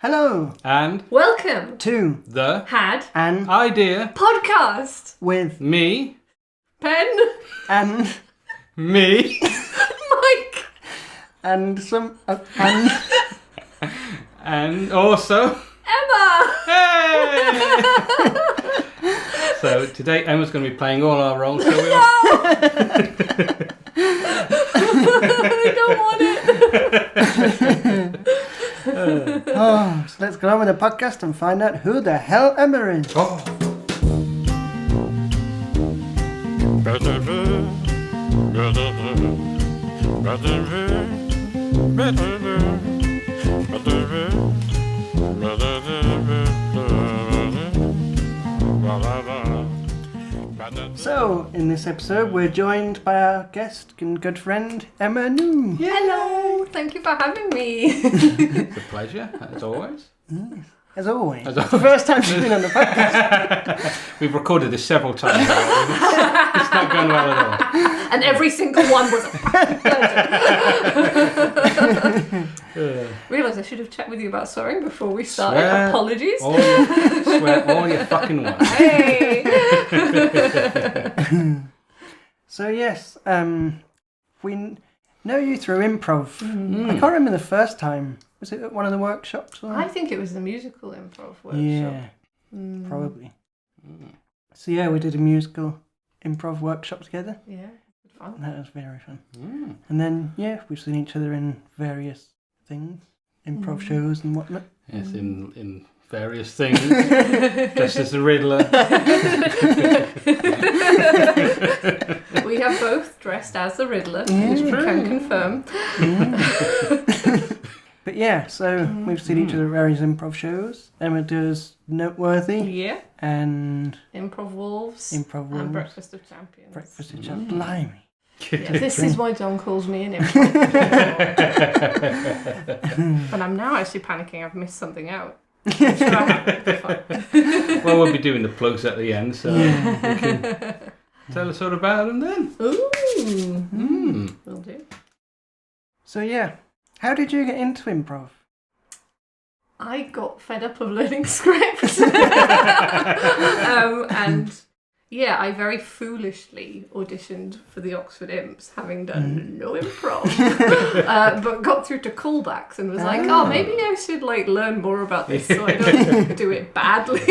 Hello and welcome to the Had an Idea Podcast with Me Pen and Me Mike and some and also Emma. Hey! So today Emma's going to be playing all our roles. So we I don't want it. so let's go on with the podcast and find out who the hell Emma is. Oh. So, in this episode, we're joined by our guest and good friend, Emma New. Hello. Thank you for having me. It's a pleasure, as always. As always. As It's the first time she's been on the podcast. We've recorded this several times already. It's not going well at all. And every single one was a pleasure. Realised I should have checked with you about swearing before we started. Apologies. Swear all you fucking want. Hey. So, yes, we know you through improv. I can't remember the first time. Was it at one of the workshops? Or? I think it was the musical improv workshop. Yeah, probably. So, yeah, we did a musical improv workshop together. Yeah, good fun. That was very fun. And then, yeah, we've seen each other in various things, improv shows and whatnot. Yes, in various things. Just as the Riddler. We have both dressed as the Riddler, Yeah. which we can confirm. But yeah, so we've seen each other at various improv shows. Emma does Noteworthy Yeah. and Improv Wolves. Improv And Wolves. Breakfast of Champions. Breakfast of Champions. Blimey. Yeah, this is why John calls me an improv. But I'm now actually panicking I've missed something out. I'm sure I haven't, but fine. Well, we'll be doing the plugs at the end, so you can tell us all about them then. Ooh. Will do. So yeah, how did you get into improv? I got fed up of learning scripts. And yeah, I very foolishly auditioned for the Oxford Imps, having done no improv, but got through to callbacks and was like, oh, maybe I should learn more about this so I don't do it badly.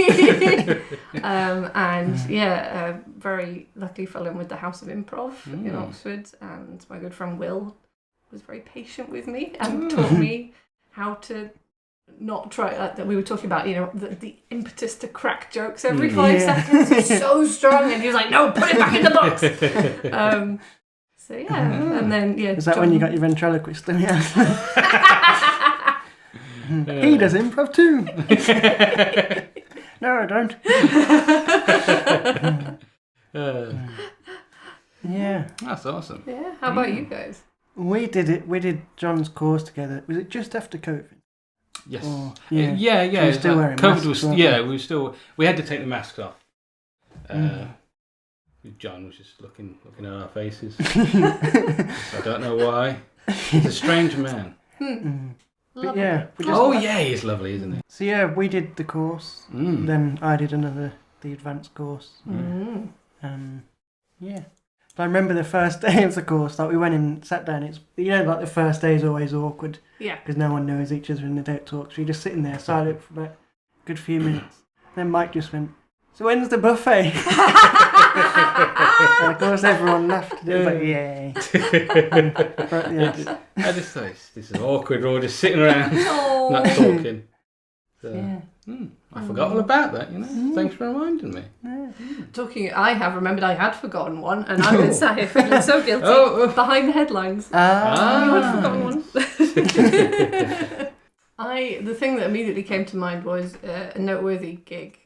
And yeah, very luckily fell in with the House of Improv in Oxford, and my good friend Will was very patient with me and taught me how to not try that we were talking about, the impetus to crack jokes every 5 seconds is so strong, and he was like, no, put it back in the box. So yeah, and then Is that when you got your ventriloquist? Yeah. He does improv too. No, I don't. Yeah. That's awesome. Yeah, how about you guys? We did John's course together. Was it just after COVID? Yes. Or, yeah. So you're still wearing COVID masks, was weren't we had to take the masks off. John was just looking at our faces. I don't know why. He's a strange man. But yeah. He's lovely, isn't he? So yeah, we did the course. Then I did the advanced course. Yeah. I remember the first day of the course, we went in, sat down, it's, the first day is always awkward. Yeah. Because no one knows each other and they don't talk, so you're just sitting there silent for about a good few minutes. Then Mike just went, so when's the buffet? And of course everyone laughed, it was like, yay. But, yeah. I just thought, this is awkward, we're all just sitting around, not talking. So, Yeah. I forgot all about that, Thanks for reminding me. I have remembered I had forgotten one, and I've been sat here feeling so guilty behind the headlines. You had forgotten one. The thing that immediately came to mind was a Noteworthy gig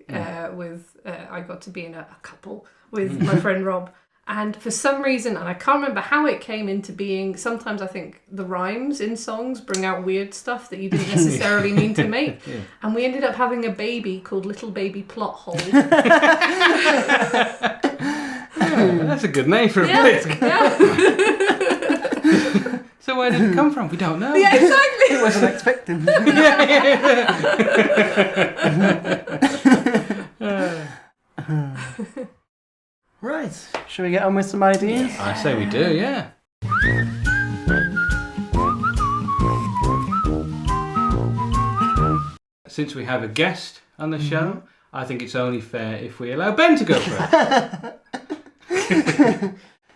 with I got to be in a couple with my friend Rob. And for some reason, and I can't remember how it came into being, sometimes I think the rhymes in songs bring out weird stuff that you didn't necessarily mean to make. Yeah. And we ended up having a baby called Little Baby Plot Hole. That's a good name for a bit. Yeah. So where did it come from? We don't know. Yeah, exactly. It wasn't expecting. Right. Shall we get on with some ideas? I say we do, yeah. Since we have a guest on the show, I think it's only fair if we allow Ben to go first.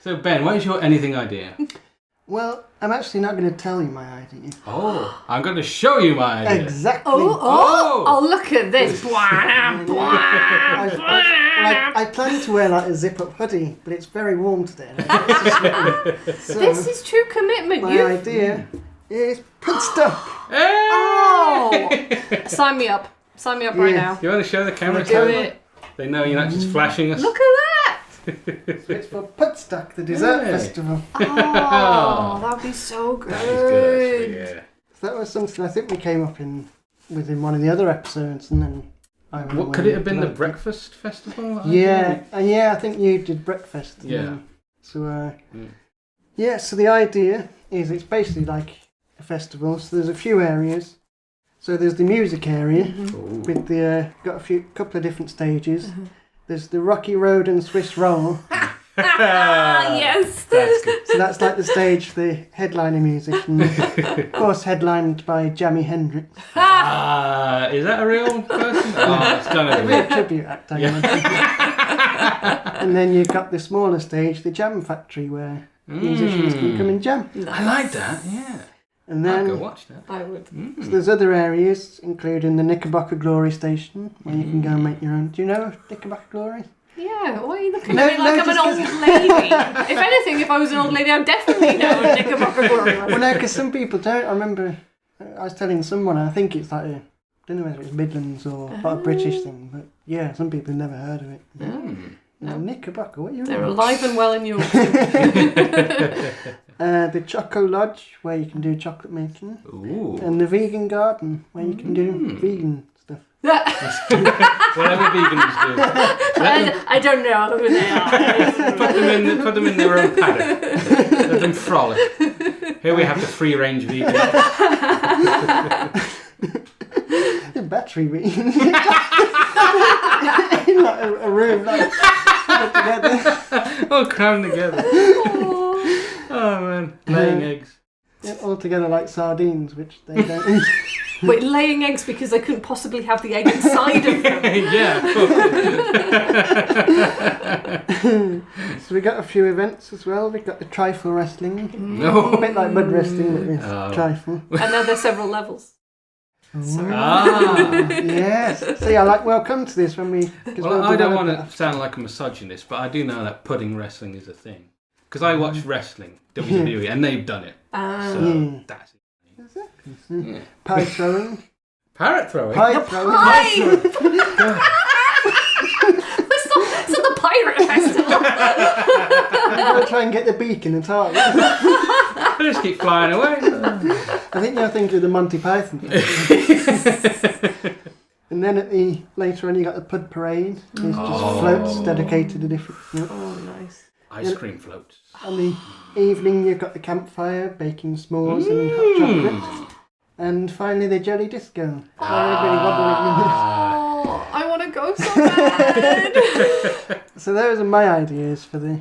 So Ben, what is your anything idea? Well, I'm actually not going to tell you my idea. Oh, I'm going to show you my idea. Exactly. Oh, look at this. I planned to wear like a zip-up hoodie, but it's very warm today. So This is true commitment. my idea is put stuff. Oh! Sign me up. Sign me up right Yeah. now. You want to show the camera? Do Sam? it. They know you're not just flashing us. Look at that. It's for Putstuck, the dessert Yeah. festival. Oh, that'd be so good. That is good, actually, yeah. So that was something I think we came up within one of the other episodes, and then I went What away could it have been? The and- breakfast festival? Yeah, I think you did breakfast. and Yeah. then- So yeah, so the idea is it's basically like a festival. So there's a few areas. So there's the music area Ooh. with the got a couple of different stages. There's the Rocky Road and Swiss Roll. Yes. That's good. So that's like the stage for the headliner music, and of course headlined by Jimi Hendrix. Is that a real person? Oh, it's done A it. real tribute act, I imagine. And then you've got the smaller stage, the Jam Factory, where musicians can come and jam. I like that, yeah. And I'll go then watch that. I would. so there's other areas, including the Knickerbocker Glory Station, where you can go and make your own. Do you know Knickerbocker Glory? Yeah, why are you looking No, at me like no, I'm an just old lady? If anything, if I was an old lady, I'd definitely know what Knickerbocker Glory was. Well, no, because some people don't. I remember I was telling someone, I think it's like I don't know whether it's Midlands or a British thing, but yeah, some people have never heard of it. No, Knickerbocker, what are you They're doing? alive and well in Yorkshire. The Choco Lodge, where you can do chocolate making, Ooh. and the Vegan Garden, where you can do vegan stuff. Whatever vegans do. I don't know who they are. Put them in their own paddock. Let them frolic. Here we have the free range vegan. The battery vegan. In like a room, like put together. All crammed together. Oh man, laying eggs. Yeah, all together like sardines, which they don't eat. Wait, laying eggs because they couldn't possibly have the egg inside of them. Yeah. So we got a few events as well. We got the trifle wrestling, No. a bit like mud wrestling, but with Oh. trifle. And now there's several levels. Sorry. Yes. See, I like welcome to this when we. Well, I don't want to sound like a misogynist, but I do know that pudding wrestling is a thing. Because I watch wrestling, WWE, and they've done it. So Yeah. that's it. Exactly. Pie throwing. Parrot throwing? Pie throwing. Pie! It's not the pirate festival. I'm going to try and get the beak in the target. They just keep flying away. I think you're thinking of the Monty Python. And then later on you got the Pud Parade. It's just floats dedicated to different. Oh, nice. Ice cream floats. On the evening you've got the campfire, baking s'mores and hot chocolate. And finally the jelly disco. Everybody wobbling. Oh, I want to go so bad. So those are my ideas for the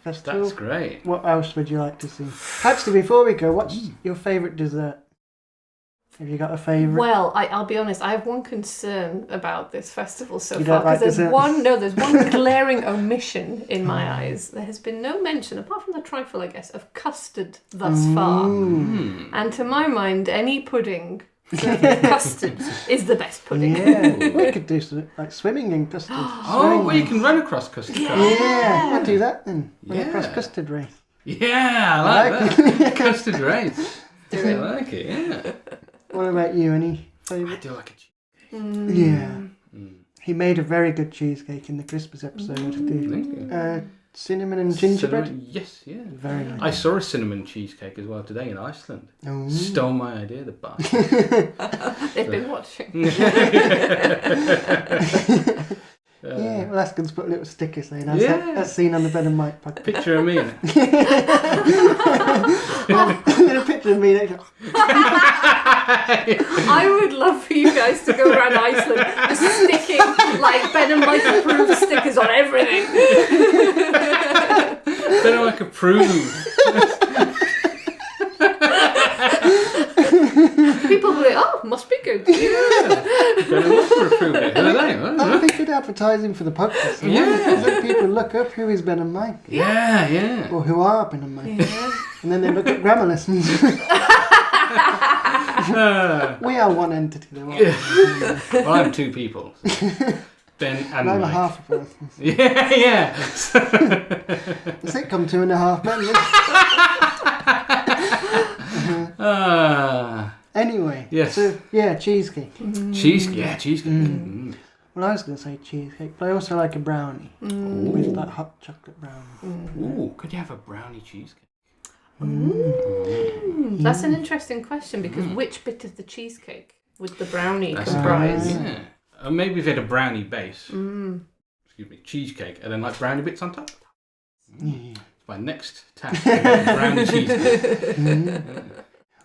festival. That's great. What else would you like to see? Actually, before we go, what's your favourite dessert? Have you got a favourite? Well, I'll be honest. I have one concern about this festival so You far don't like because desserts? there's one glaring omission in my eyes. There has been no mention, apart from the trifle, I guess, of custard thus far. And to my mind, any pudding served with custard is the best pudding. Yeah, we could do some, like swimming in custard. Oh, well, you can run across custard. Yeah, I'll do that then. Run across Yeah. custard race. Yeah, I like that. Custard race. I like it, yeah. What about you? Any I favourite? do like a cheese. Yeah. He made a very good cheesecake in the Christmas episode. Thank you. Cinnamon and gingerbread. Cinnamon, yes, yeah. Very nice. I saw a cinnamon cheesecake as well today in Iceland. Oh. Stole my idea, the bastard. They've been watching. Yeah, well, Alaskans put little stickers saying, as seen on the Ben and Mike podcast. Picture of me in it. A picture of me next to I would love for you guys to go around Iceland just sticking like Ben and Mike approved stickers on everything. Ben and Mike approved. People will be like, oh, must be good. Yeah. Ben and Mike approved it. Who are they? That'd be good advertising for the podcast. Yeah. Let people look up who is Ben and Mike. Yeah. Or who are Ben and Mike. Yeah. And then they look at grammar lessons. We are one entity though, aren't we? Well, I'm two people. Ben and And I'm a Mike. half a person. Yeah. The sitcom 2.5 Men. Anyway. Yes. So, yeah, cheesecake. Cheesecake. Yeah, cheesecake. Well, I was going to say cheesecake, but I also like a brownie. With that hot chocolate brownie. Ooh, could you have a brownie cheesecake? That's an interesting question because which bit of the cheesecake would the brownie comprise? Yeah. Or maybe if you had a brownie base. Excuse me, cheesecake, and then like brownie bits on top. Yeah. It's my next task. Brownie cheesecake.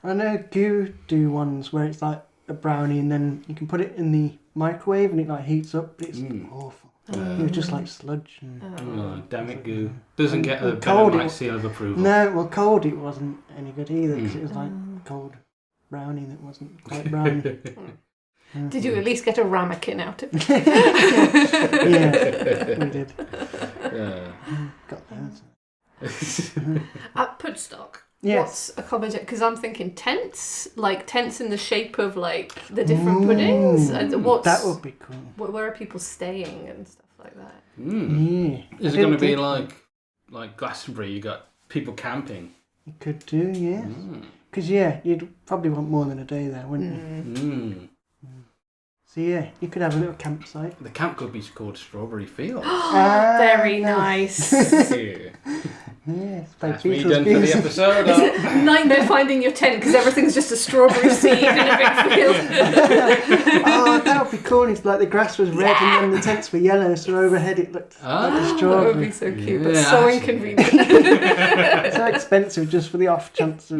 I know Goo do ones where it's like a brownie and then you can put it in the microwave and it like heats up, but it's awful. It was just like sludge. Oh, damn it, Goo. Doesn't get a cold Ben seal of approval. No, well, cold it wasn't any good either because it was like cold brownie that wasn't quite brownie. Did you at least get a ramekin out of it? Yeah, we did. Got those. At Pudstock, Yes. what's a combination? Because I'm thinking tents, like tents in the shape of like the different puddings. And That would be cool. where are people staying and stuff like that? Yeah. Is it going to be like Glastonbury? You got people camping. You could do, yeah. Because, you'd probably want more than a day there, wouldn't you? So, yeah, you could have a little campsite. The camp could be called Strawberry Fields. Very nice. Yes, That's me done for the episode. Nightmare finding your tent because everything's just a strawberry seed in a big field. Oh, that would be cool if like the grass was red and then the tents were yellow, so overhead it looked like a That would strawberry. be so cute, but Yeah, so actually. inconvenient. It's so expensive just for the off chance of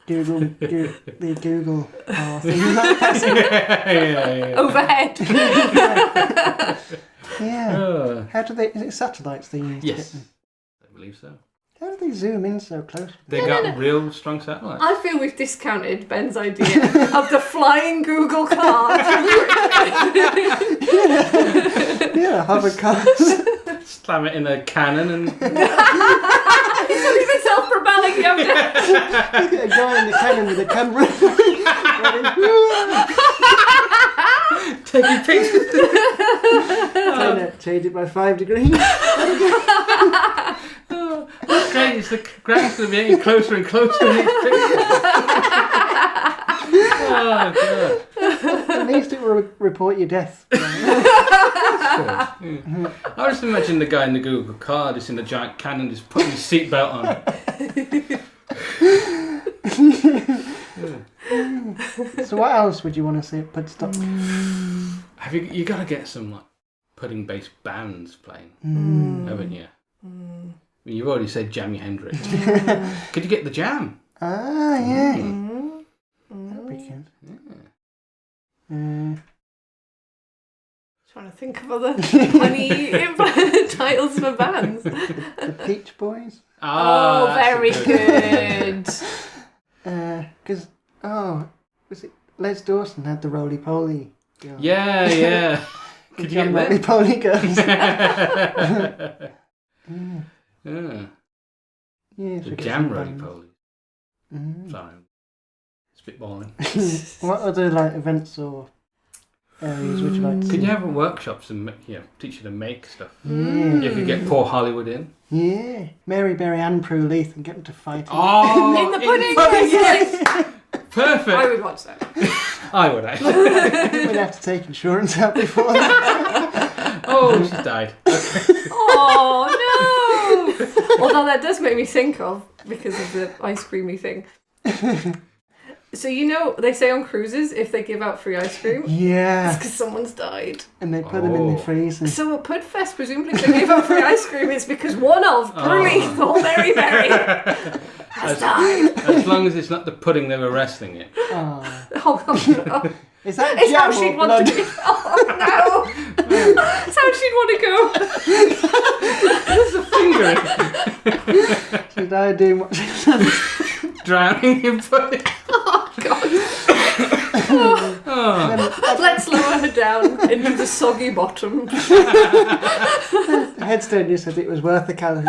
Google thing. Yeah. Overhead. Yeah. How do they? Is it satellites they use? Yes. I believe so. How do they zoom in so close? They got real strong satellites. I feel we've discounted Ben's idea of the flying Google car. Yeah, hover cars. Slam it in a cannon and It's not even self-propelling. You have to... Look at a guy in the cannon with a camera. taking pictures. Trying to change it by 5 degrees. Okay, it's the grass going to be getting closer and closer in these pictures. Oh, God. At least it will report your death. I just imagine the guy in the Google car just in the giant cannon just putting his seatbelt on. So what else would you want to see at Pudstock? Have you got to get some like pudding-based bands playing, haven't you? I mean, you've already said Jimi Hendrix. Could you get the Jam? Ah, yeah. That'd be good. Trying to think of other funny titles for bands. The Peach Boys. Oh, that's very a good. Because, was it Les Dawson had the Roly Poly girl? Yeah. Could you get Roly that? Poly girls. Yeah, The Jam Roly Poly. Sorry, spitballing. What other like events or areas would you like to see? Could you have workshops and teach you to make stuff? Yeah. You could get poor Hollywood in. Yeah. Mary Berry and Prue Leith and get them to fight. Oh, In the pudding. Yes. Perfect. I would watch that. I would actually. We'd have to take insurance out before that. Oh, she's died. Oh no! Although that does make me think of, because of the ice creamy thing, So you know, they say on cruises, if they give out free ice cream, it's Yeah. because someo's died. And they put them in the freezer. So at Pudfest, presumably if they gave out free ice cream, it's because one of Perleith or Mary Berry has died. As long as it's not the pudding they were wrestling in. Oh. Oh, no. Is that It's jam how or she'd want blood? to be. Oh, no. It's how she'd want to go. There's a finger She died doing what she's done. drowning in pudding. Oh. Let's lower her down into the soggy bottom. The headstone just said it was worth the calories.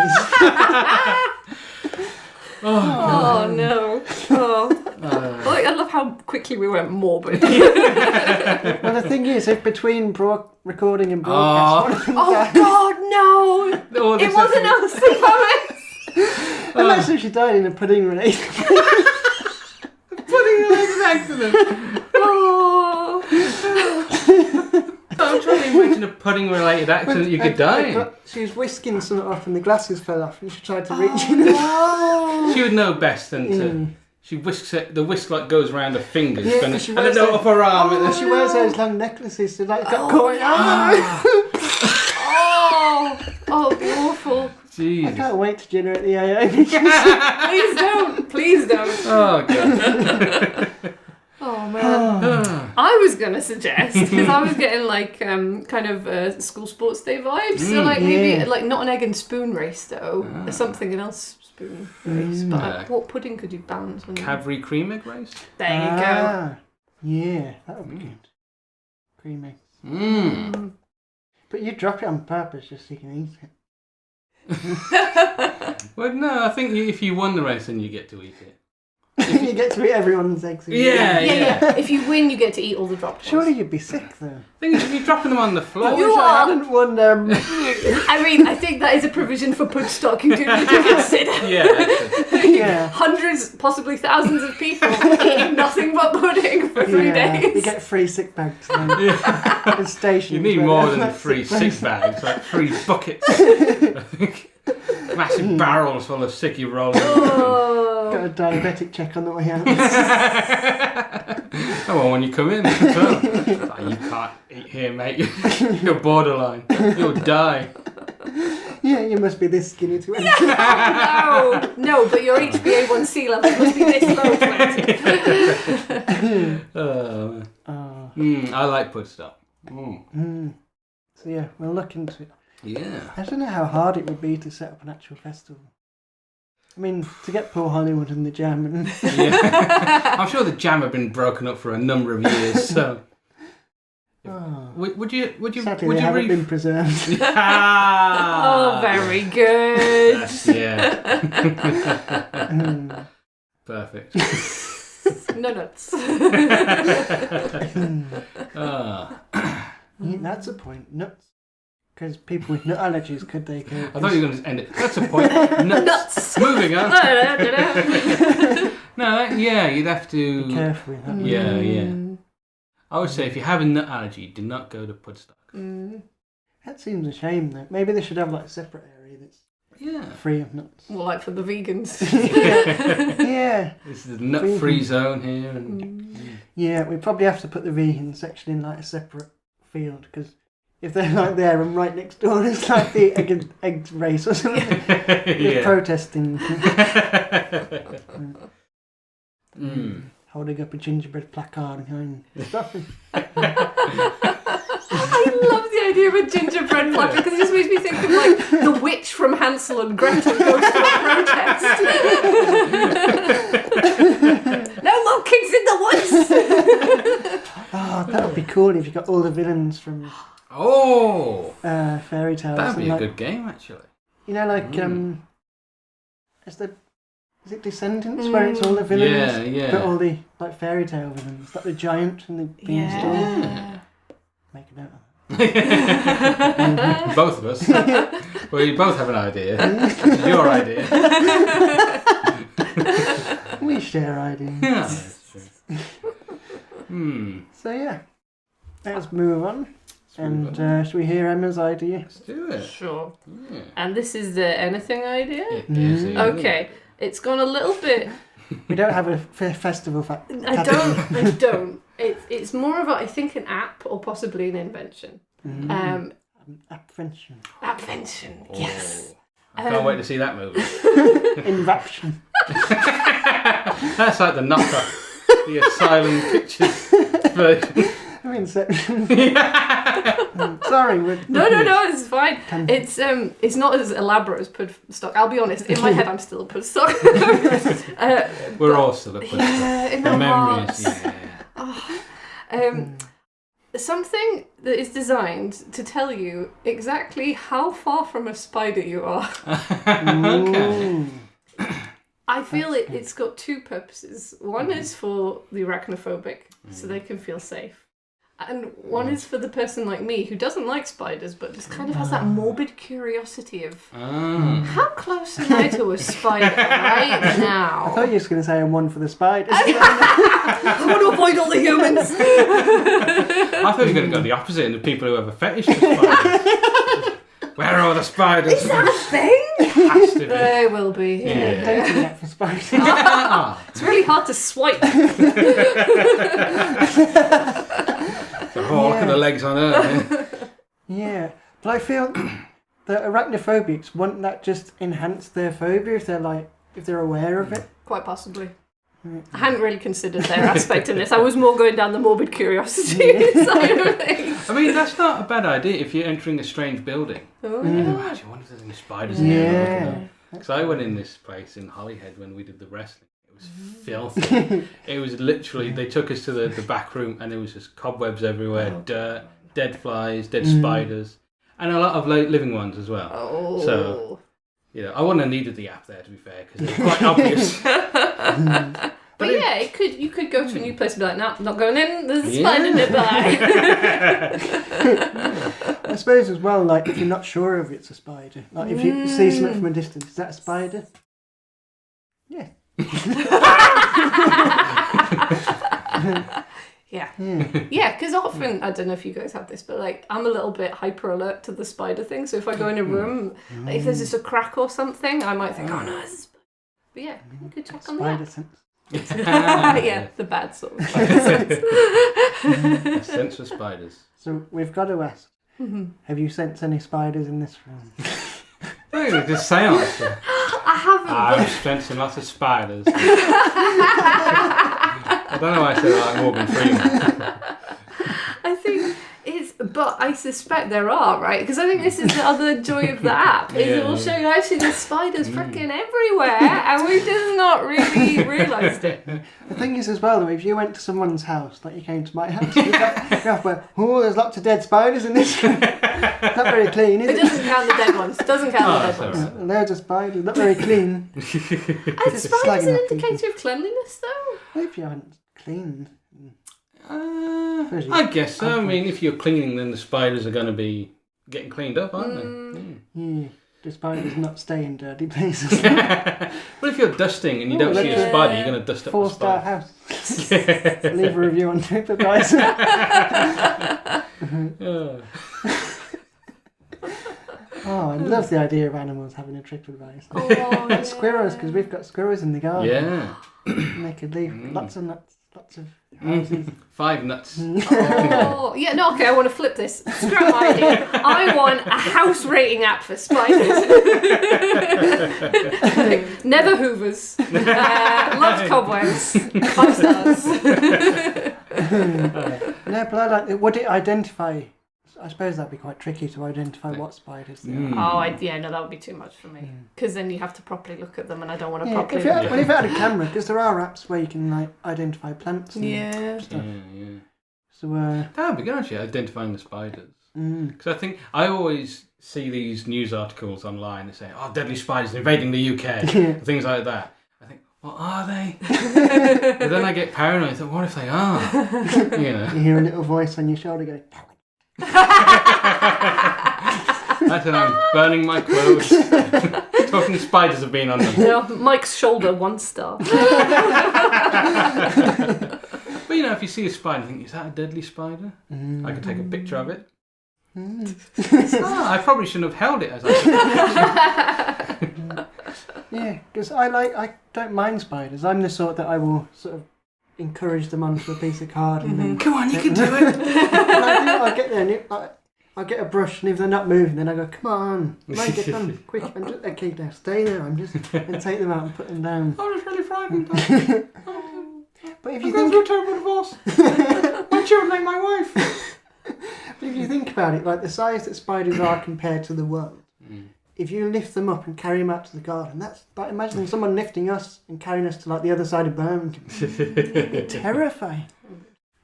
Oh no. Oh. I love how quickly we went morbid. Well, the thing is, if between recording and broadcast, one of them died, God, no! All It this wasn't us, I promise. unless if she died in a pudding related. pudding related accident. Oh. I'm trying to imagine a pudding related accident you could die in. She was whisking something off and the glasses fell off and she tried to reach in. She would know best than to. She whisks it, the whisk like goes around her fingers, Yeah, and she then wears up her arm. and then She wears those long necklaces, so like got caught. Oh, it'd be awful. I Jesus. can't wait to generate the AI. Please don't. Please don't. Oh god. Oh man. I was gonna suggest, because I was getting like kind of school sports day vibes. So like maybe like not an egg and spoon race though. Something else spoon race. But what pudding could you balance on? Cadbury cream egg race. There you go. Yeah, that would be good. Creamy. But you drop it on purpose just so you can eat it. Well, no, I think if you won the race, then you get to eat it. You get to eat everyone's eggs. Yeah. If you win, you get to eat all the dropped ones. Surely you'd be sick though. Thing is, if you're dropping them on the floor, I wish I hadn't won them. I mean, I think that is a provision for Pudstock you do need to consider. yeah. Hundreds, possibly thousands of people eating nothing but pudding for 3 days. You get free sick bags then. And stations. You need where more there's than like 3 sick sick bags, like 3 buckets. I think. Massive barrels full of sicky rolling. Got a diabetic check on the way out. Oh, well, when you come in, as well. Like, you can't eat here, mate. You're borderline. You'll die. Yeah, you must be this skinny to eat. No, but your HbA1c levels must be this low. I like Pudstock. So yeah, we'll look into it. Yeah. I don't know how hard it would be to set up an actual festival. I mean, to get Paul Hollywood and the Jam and... Yeah. I'm sure the Jam have been broken up for a number of years, so... Would you Sadly, they haven't been preserved. Oh, very good. Yeah. Perfect. No nuts. That's a point. Nuts. Because people with nut allergies, could they? I thought you were going to end it. That's a point. Nuts. Moving on. No, you'd have to... Be careful with that. Yeah. I would say if you have a nut allergy, do not go to Pudstock. That seems a shame, though. Maybe they should have like a separate area that's free of nuts. More like for the vegans. Yeah. This is the nut-free zone here. And... Yeah, we probably have to put the vegan section in like a separate field, because if they're like there and right next door, it's like the egg race or something. They're protesting. Holding up a gingerbread placard and going, stop it. I love the idea of a gingerbread placard because it just makes me think of like the witch from Hansel and Gretel goes to a protest. No more kids in the woods. Oh, that would be cool if you got all the villains from fairy tales. That'd be a like, good game, actually. You know, like is it Descendants where it's all the villains? Yeah. But all the like fairy tale villains, like the giant and the beanstalk. Yeah. Make a note of that. Both of us. Well, you both have an idea. It's your idea. We share ideas. Yeah, that's true. So yeah, let's move on. Should we hear Emma's idea? Let's do it. Sure. Yeah. And this is the anything idea? It is. Okay. It's gone a little bit We don't have a festival I don't. It's more of a, I think, an app or possibly an invention. Apprehension. Apprehension, yes. I can't wait to see that movie. Enraption. That's like the knockoff. The Asylum Pictures version. Inception. Sorry. No, it's fine. It's not as elaborate as Pudstock. I'll be honest, in my head I'm still a Pudstock. We're all still a Pudstock. Yeah, in the my memories, heart. Something that is designed to tell you exactly how far from a spider you are. Okay. I feel it's got two purposes. One is for the arachnophobic, so they can feel safe. And one is for the person like me who doesn't like spiders, but just kind of has that morbid curiosity of how close am I to a spider right now? I thought you were just going to say I'm one for the spiders. I want to avoid all the humans. I thought you were going to go the opposite and the people who have a fetish for spiders. Where are all the spiders? Is that a thing? It has to be. They will be. Yeah. Dating app for spiders. It's really hard to swipe. The hawk and the legs on her. Yeah, but I feel the arachnophobics won't that just enhance their phobia if they're aware of it. Quite possibly. I hadn't really considered their aspect in this. I was more going down the morbid curiosity side of things. I mean, that's not a bad idea if you're entering a strange building. Oh, Imagine, I wonder if there's any spiders in here. Because I went in this place in Holyhead when we did the wrestling. It was filthy. It was literally, they took us to the back room and there was just cobwebs everywhere, dirt, dead flies, dead spiders, and a lot of living ones as well. Oh. So, I wouldn't have needed the app there, to be fair, because it was quite obvious. But yeah, you could go to a new place and be like, no, I'm not going in, there's a spider nearby. I suppose as well, like, if you're not sure if it's a spider, like if you see something from a distance, is that a spider? Yeah. Yeah, because often, I don't know if you guys have this, but like I'm a little bit hyper alert to the spider thing, so if I go in a room, like, if there's just a crack or something, I might think, oh no, it's a spider. But yeah, you could check on Spider that. sense. Yeah, the bad sort of spider sense. A sense for spiders. So we've got to ask, have you sensed any spiders in this room? I think it's a seance. I haven't. I'm sensing lots of spiders. I don't know why I said that like Morgan Freeman. I think but I suspect there are, right? Because I think this is the other joy of the app, is it will show you actually there's spiders freaking everywhere, and we've just not really realised it. The thing is as well, though, if you went to someone's house, like you came to my house, you'd have to go, there's lots of dead spiders in this room. It's not very clean, is it? It doesn't count the dead ones. It doesn't count the dead ones. Right. Loads of spiders, not very clean. Are spiders an indicator of cleanliness, though? If you haven't cleaned. I guess so. I mean, if you're cleaning, then the spiders are going to be getting cleaned up, aren't they? Yeah. The spiders not stay in dirty places. But if you're dusting and you don't see a spider, you're going to dust up the 4-star spider. house. Leave a review on TripAdvisor. Oh, I love the idea of animals having a TripAdvisor. Oh, yeah. Squirrels, because we've got squirrels in the garden. Yeah. And they could leave lots of nuts, lots of houses. 5 nuts. Oh, yeah, no, okay, I want to flip this. Scrap my idea. I want a house rating app for spiders. Never hoovers. Loves cobwebs. 5 stars. No, but I like it. Would it identify? I suppose that'd be quite tricky to identify what spiders they are. Oh, no, that would be too much for me. Because then you have to properly look at them, and I don't want to properly if you had a camera, because there are apps where you can like identify plants and stuff. Yeah. So that would be good, actually, identifying the spiders. Because I think I always see these news articles online that say, deadly spiders invading the UK, things like that. I think, what are they? But then I get paranoid and think, what if they are? You hear a little voice on your shoulder going, I don't know, burning my clothes. Talking spiders have been on them. No, Mike's shoulder, 1 star. But if you see a spider, think, is that a deadly spider? I could take a picture of it. I probably shouldn't have held it as I Yeah, because I don't mind spiders. I'm the sort that I will sort of encourage them onto a piece of card and then Come on, you can do it. I'll get there and I'll get a brush, and if they're not moving, then I go, come on, get them quick. I'm just, okay, now stay there. And take them out and put them down. I was really frightened. But if I'm you going think, through a terrible divorce. My children ain't my wife. but if you think about it, like the size that spiders are compared to the world, if you lift them up and carry them out to the garden, that's like imagining someone lifting us and carrying us to like the other side of Birmingham. It'd be terrifying.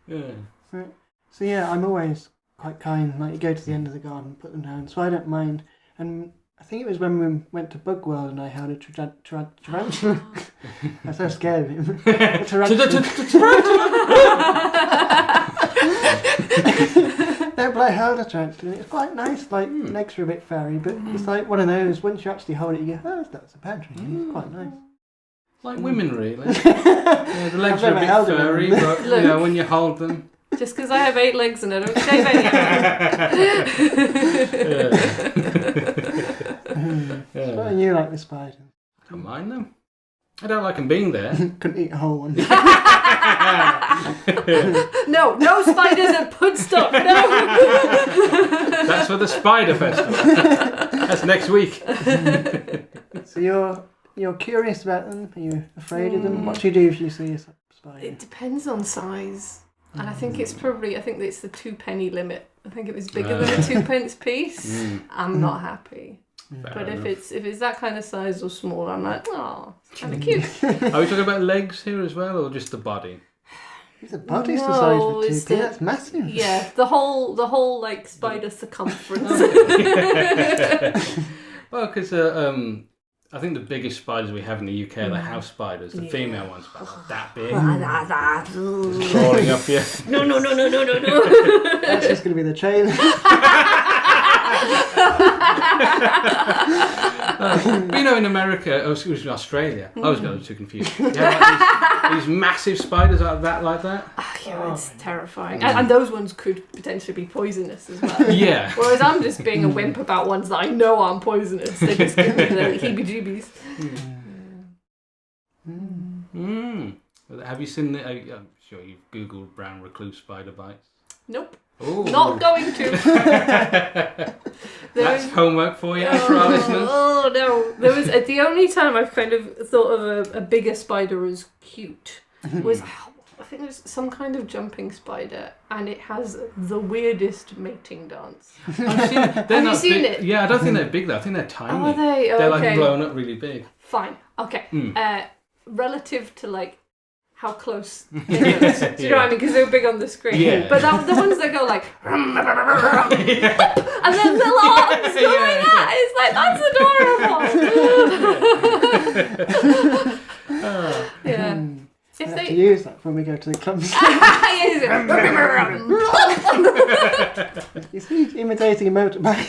Yeah. Right. So yeah, I'm always quite kind. Like you go to the end of the garden, put them down, so I don't mind. And I think it was when we went to Bug World and I held a tarantula. I was so scared of him. A tarantula. No, but I held a tarantula. It's quite nice. Like legs are a bit furry, but it's like one of those. Once you actually hold it, you go, "Oh, that's a pantry." It's quite nice. Like women, really. Yeah, the legs are a bit furry, but Look. you know, when you hold them. Just because I have 8 legs and I don't shave any So what do you like with spiders? I don't mind them. I don't like them being there. Couldn't eat a whole one. No spiders at Pudstock, no! That's for the Spider Festival. That's next week. So you're curious about them? Are you afraid of them? What do you do if you see a spider? It depends on size. And I think it's the 2-penny limit. I think if it's bigger than a 2-pence piece, I'm not happy. But if it's that kind of size or small, I'm like, oh, it's kind of cute. Are we talking about legs here as well, or just the body? The body's the size of a it's 2p. That's massive. Yeah, the whole like spider circumference. Well, because I think the biggest spiders we have in the UK are the house spiders. The female ones are about that big. Just crawling up here. No. That's just going to be the trailer. But you know, in America, excuse me, Australia, I was going too confused. Yeah, like these massive spiders like that. Yeah, it's terrifying. And those ones could potentially be poisonous as well. Yeah. Whereas I'm just being a wimp about ones that I know aren't poisonous. They just give me the heebie-jeebies. Have you seen the... I'm sure you've Googled brown recluse spider bites. Nope. Ooh. Not going to. That's homework for you, for our listeners. Oh no! There was the only time I've kind of thought of a bigger spider as cute was I think there's some kind of jumping spider and it has the weirdest mating dance. Have you seen it? Yeah, I don't think they're big though. I think they're tiny. Oh, are they? Oh, they're okay. like blown up really big. Fine. Okay. Relative to like how close they look. Do you know what I mean? Because they were big on the screen. Yeah. But the ones that go like and then little arms going out. It's like that's adorable. Yeah. If I have they to use that when we go to the clubs. You see, he's imitating a motorbike.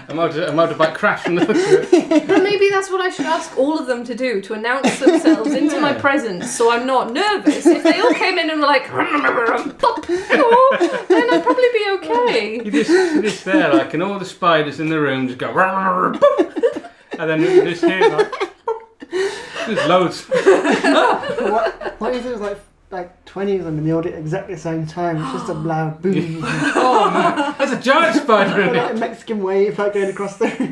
A motorbike crash from the look of it. But maybe that's what I should ask all of them to do, to announce themselves into my presence so I'm not nervous. If they all came in and were like, pop, then I'd probably be okay. You're just there, like, and all the spiders in the room just go, and then you just hear, like, there's loads. What if there was like 20 of them in the audience at exactly the same time? It's just a loud boom. Oh man, there's a giant spider in Like it. a Mexican wave like going across the room.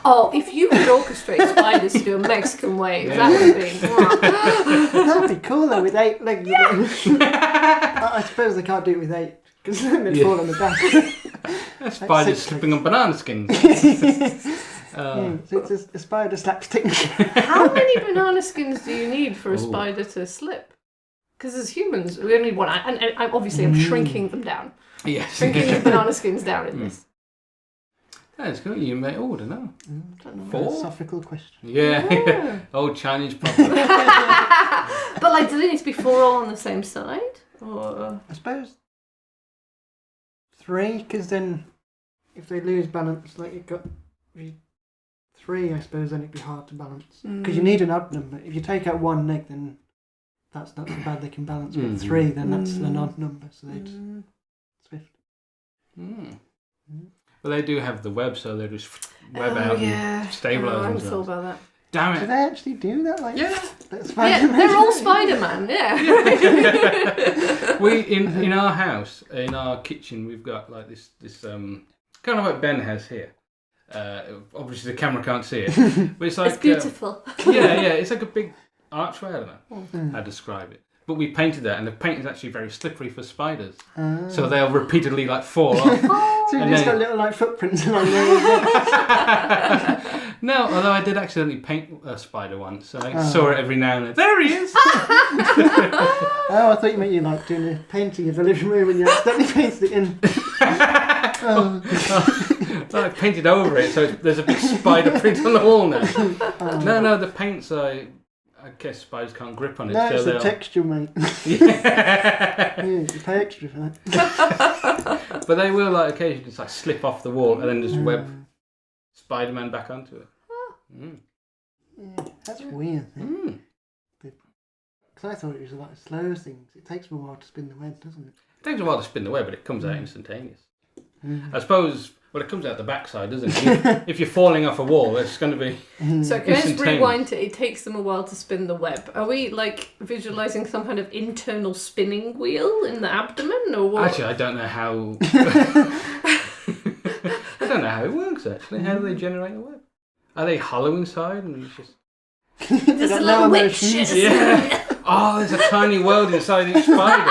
Oh, if you could orchestrate spiders to do a Mexican wave, that would be. That'd be cool though, with 8 legs. I suppose they can't do it with 8, because then they'd fall on the back. Spiders slipping on banana skins. So it's a spider slapstick. How many banana skins do you need for a spider to slip? Because as humans, we only need one. And I'm obviously shrinking them down. Yes. Shrinking the banana skins down in this. That's good. You may order now. Philosophical question. Yeah. Old Chinese problem. But like, do they need to be 4 all on the same side? Or I suppose 3, because then if they lose balance, like you've got 3, I suppose, then it'd be hard to balance. Because you need an odd number. If you take out 1 leg, then that's not so bad they can balance. But 3, then that's an odd number, so they'd swift. Well, they do have the web, so they're just web out and stabilise I themselves. thought about that. Damn Do it. they actually do that? Like, Yeah. Yeah, they're all Spider-Man, yeah. We in our house, in our kitchen, we've got like this kind of like Ben has here. Obviously the camera can't see it, but it's like It's beautiful. it's like a big archway. I don't know how to describe it. But we painted that, and the paint is actually very slippery for spiders, so they'll repeatedly like fall off. So you've just got little like footprints along there. No, although I did accidentally paint a spider once, so I saw it every now and then. There he is! Oh, I thought you meant you like doing a painting of the living room and you accidentally painted it in. So I painted over it, so there's a big spider print on the wall now. No, the paints, I guess spiders can't grip on it. No, so it's the texture, mate. Yeah. You pay extra for that. But they will like occasionally just like slip off the wall and then just web Spider-Man back onto it. Yeah, that's weird. Because I thought it was like slow things. It takes them a while to spin the web, doesn't it? It takes a while to spin the web, but it comes out instantaneous. I suppose, well, it comes out the backside, doesn't it? If you're falling off a wall, it's going to be So can I just rewind it? It takes them a while to spin the web. Are we like visualising some kind of internal spinning wheel in the abdomen, or what? Actually, I don't know how... I don't know how it works, actually. How do they generate the web? Are they hollow inside and it's just... There's a little witch. Yeah. Oh, there's a tiny world inside each spider.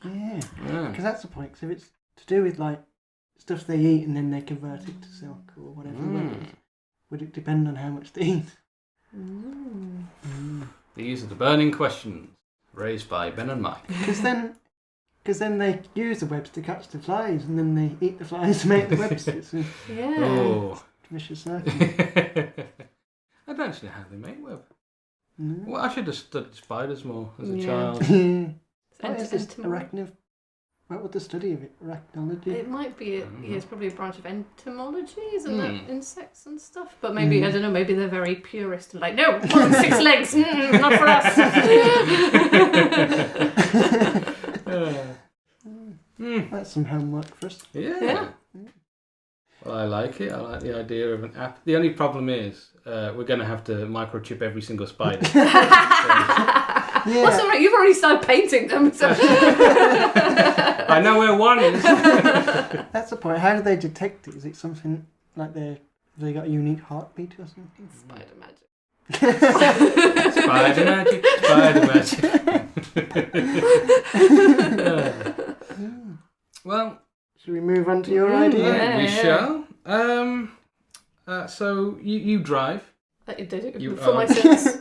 Yeah, because that's the point. Because if it's to do with like stuff they eat and then they convert it to silk or whatever, would it depend on how much they eat? These are the burning questions raised by Ben and Mike. Because then they use the webs to catch the flies, and then they eat the flies to make the webs. It's a vicious circle. I don't actually know how they make web. No. Well, I should have studied spiders more as a child. What is this arachnid? What would the study of it? Arachnology? It might be, it's probably a branch of entomology, isn't it? Insects and stuff. But maybe, I don't know, maybe they're very purist and like, no, 6 legs, not for us. That's some homework for us. Yeah. Well, I like it. I like the idea of an app. The only problem is we're going to have to microchip every single spider. That's all right. You've already started painting them. So. I know where one is. That's the point. How do they detect it? Is it something like they got a unique heartbeat or something? Spider magic. Spider magic. Well, should we move on to your idea? We shall. So you drive. I did it for my sins.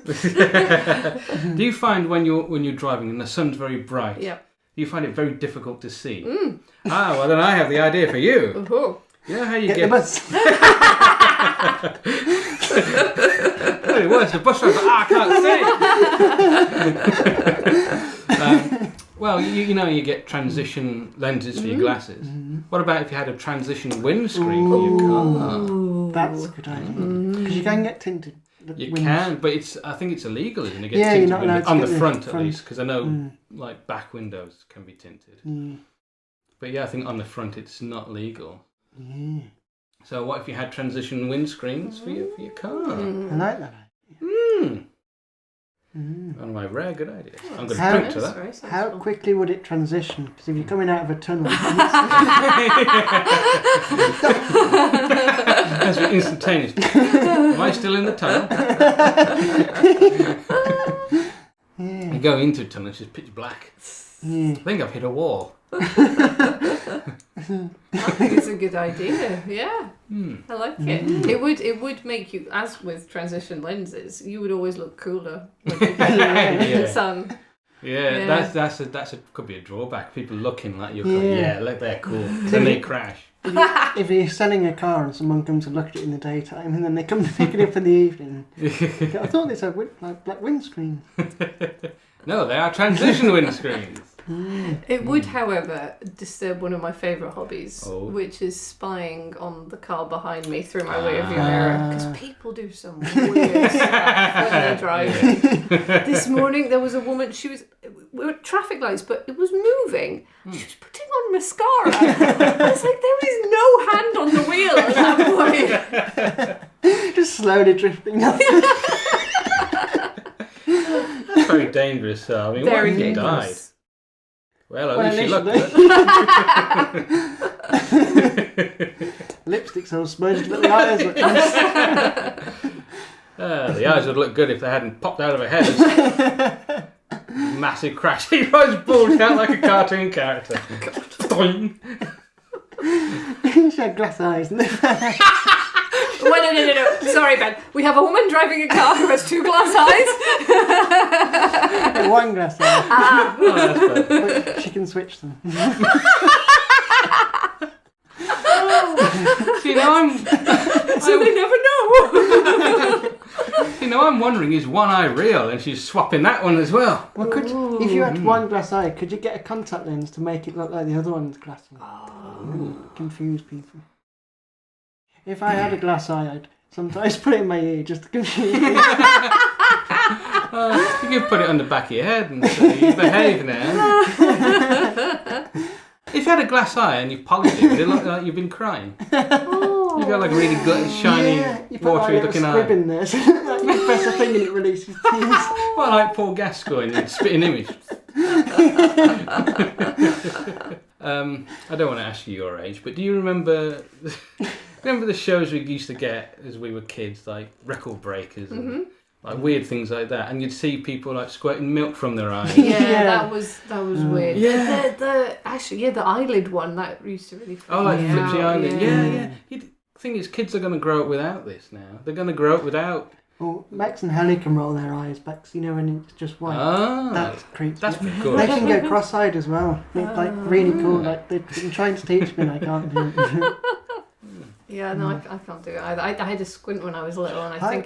Do you find when you're driving and the sun's very bright? Yeah. Do you find it very difficult to see? Well then I have the idea for you. Oh. You know how you get the bus. It was the bus driver. I can't see. Well, you know you get transition lenses for your glasses. What about if you had a transition windscreen for your car? That's a good idea. Because you can get tinted. You can, but I think it's illegal, isn't it? Yeah, tinted you're not allowed to on get the front at least, because I know like back windows can be tinted. But yeah, I think on the front it's not legal. Yeah. So what if you had transition windscreens for your car? I like that idea. One of my rare good ideas. I'm going to How- drink to that. How quickly would it transition? Because if you're coming out of a tunnel, That's instantaneous. Am I still in the tunnel? You go into a tunnel, it's just pitch black. I think I've hit a wall. I think it's a good idea. Yeah, I like it. It would make you, as with transition lenses, you would always look cooler when you're in the sun. Yeah, that's could be a drawback. People looking like you're like they're cool. Then they crash. if you're selling a car and someone comes to look at it in the daytime and then they come to pick it up in the evening, I thought these had like black windscreens. No, they are transition windscreens. It would, however, disturb one of my favourite hobbies, which is spying on the car behind me through my rearview mirror. Because people do some weird stuff when they're driving. This morning there was a woman. we were at traffic lights, but it was moving. She was putting on mascara. I was like, there is no hand on the wheel at that point. Just slowly drifting up. That's very dangerous. I mean, Very what if you died? dangerous. Well, at least you looked good. Lipstick's all smudged, but the eyes look nice. The eyes would look good if they hadn't popped out of her head. Massive crash. He was bulged out like a cartoon character. Doing. She had glass eyes. No. Sorry, Ben. We have a woman driving a car who has 2 glass eyes. One glass eye. Oh, that's better. But she can switch them. So they never know. I'm wondering, is one eye real? And she's swapping that one as well. Well, if you had one glass eye, could you get a contact lens to make it look like the other one's glassy? Confuse people. If I had a glass eye, I'd sometimes put it in my ear just to confuse people. You could put it on the back of your head and say, you behave now. If you had a glass eye and you polished it, would it look like you've been crying? You've got like a really good, shiny, you put watery like a looking squib eye. in there, so like you press a thing and it releases tears. Well, like Paul Gascoigne in Spitting Image. I don't want to ask you your age, but do you remember the shows we used to get as we were kids, like Record Breakers and like weird things like that, and you'd see people like squirting milk from their eyes. Yeah, that was weird. Yeah. The eyelid one that used to really. Oh, like freak me Flipsy out. Island. Yeah. The thing is, kids are going to grow up without this now. They're going to grow up without. Well, Max and Helly can roll their eyes back, so when it's just white. Ah, That's creepy. that's pretty cool. They can go cross-eyed as well. It's like really cool. Like they've been trying to teach me and I can't do it. Yeah, no, I can't do it either. I had a squint when I was little, and I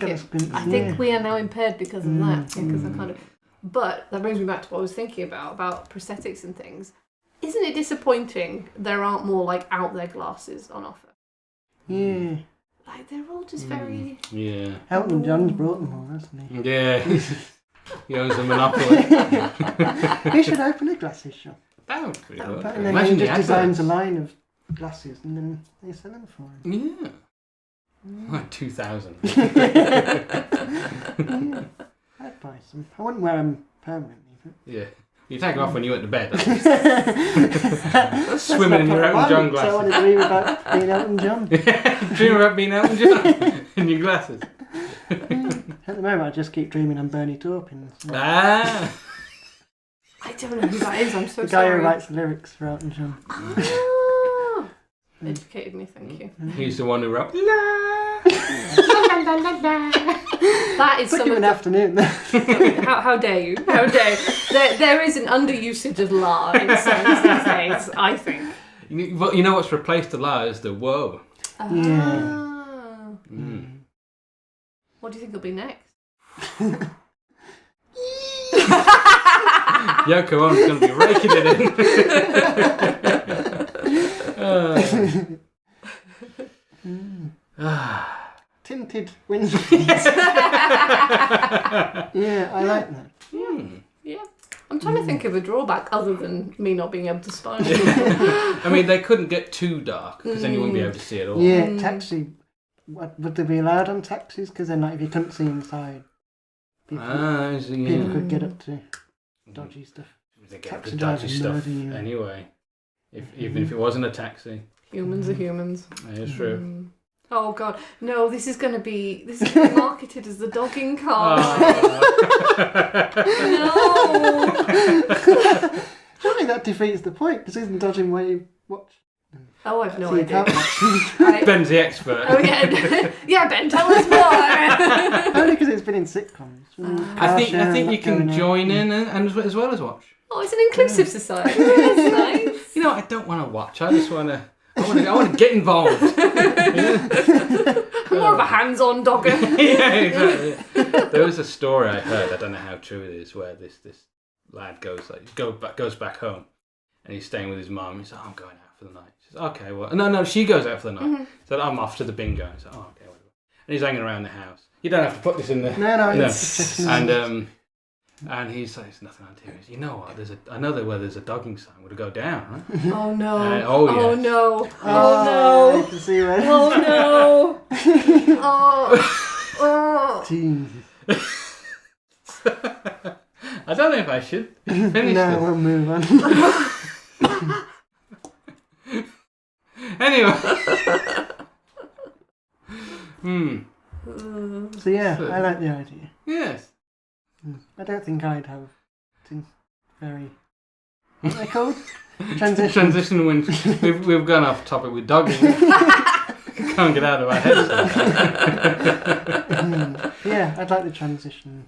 think we are now impaired because of that. Because I kind of. But that brings me back to what I was thinking about prosthetics and things. Isn't it disappointing there aren't more like out there glasses on offer? Yeah. Like they're all just very. Yeah. Elton John's brought them all, hasn't he? Yeah. He owns a monopoly. He should open a glasses shop. That would be pretty cool. And then Imagine he the just designs a adverts. line of glasses and then they sell them for him. Yeah. Like 2,000. Yeah. I'd buy some. I wouldn't wear them permanently. But... Yeah. You take them off when you went to bed. Swimming in your Elton John So I want glasses. to dream about being Elton John. Dream about being Elton John in your glasses. At the moment, I just keep dreaming I'm Bernie Taupin. So. Ah. I don't know who that is. I'm so The guy sorry. who writes the lyrics for Elton John. Ah. Educated me, thank you. He's the one who wrote. That is Took some him of an the. afternoon. How dare you? How dare you? There is an underusage of la in songs these days, I think. But you know what's replaced the la is the whoa. Ah. Mm. What do you think will be next? Yoko Ono's going to be raking it in. Tinted windscreens. Yeah, I like that. Yeah. I'm trying to think of a drawback other than me not being able to spy. I mean, they couldn't get too dark because then you wouldn't be able to see it all. Yeah, taxi. Would they be allowed on taxis? Because then, like, if you couldn't see inside, people could get up to dodgy stuff. They get up Taxi to dodgy drivers stuff murder you. anyway. Even if it wasn't a taxi. Humans are humans. That is true. Oh god, no! This is going to be marketed as the dogging car. No. Surely that defeats the point, because isn't dodging where you watch? Oh, I've no So you idea. can't watch. Right. Ben's the expert. Oh yeah, yeah, Ben, tell us more. Only because it's been in sitcoms. I think you can join in and as well as watch. Oh, it's an inclusive society. That's nice. You know, I don't want to watch. I just want to. I want to get involved. I'm more of a hands-on dogger. Yeah, exactly. There was a story I heard. I don't know how true it is, where this lad goes back home, and he's staying with his mum. He's like, "Oh, I'm going out for the night." She says, "Okay, well, no, she goes out for the night." He said, "I'm off to the bingo." He's like, "Oh, okay, whatever." And he's hanging around the house. You don't have to put this in there. No, it's And And he's like, "There's nothing around here." He's, "You know what? I know where there's a dogging sign. Would it go down?" Huh? Oh no! Oh Oh yes. no! I Oh can see where. no! Oh no! Oh! Jesus. I don't know if I should finish No, this. we'll move on. Anyway. So yeah, I like the idea. Yes. I don't think I'd have very. What are they called? Transition. When we've gone off topic with dogging. Can't get out of our heads. Yeah, I'd like the transition.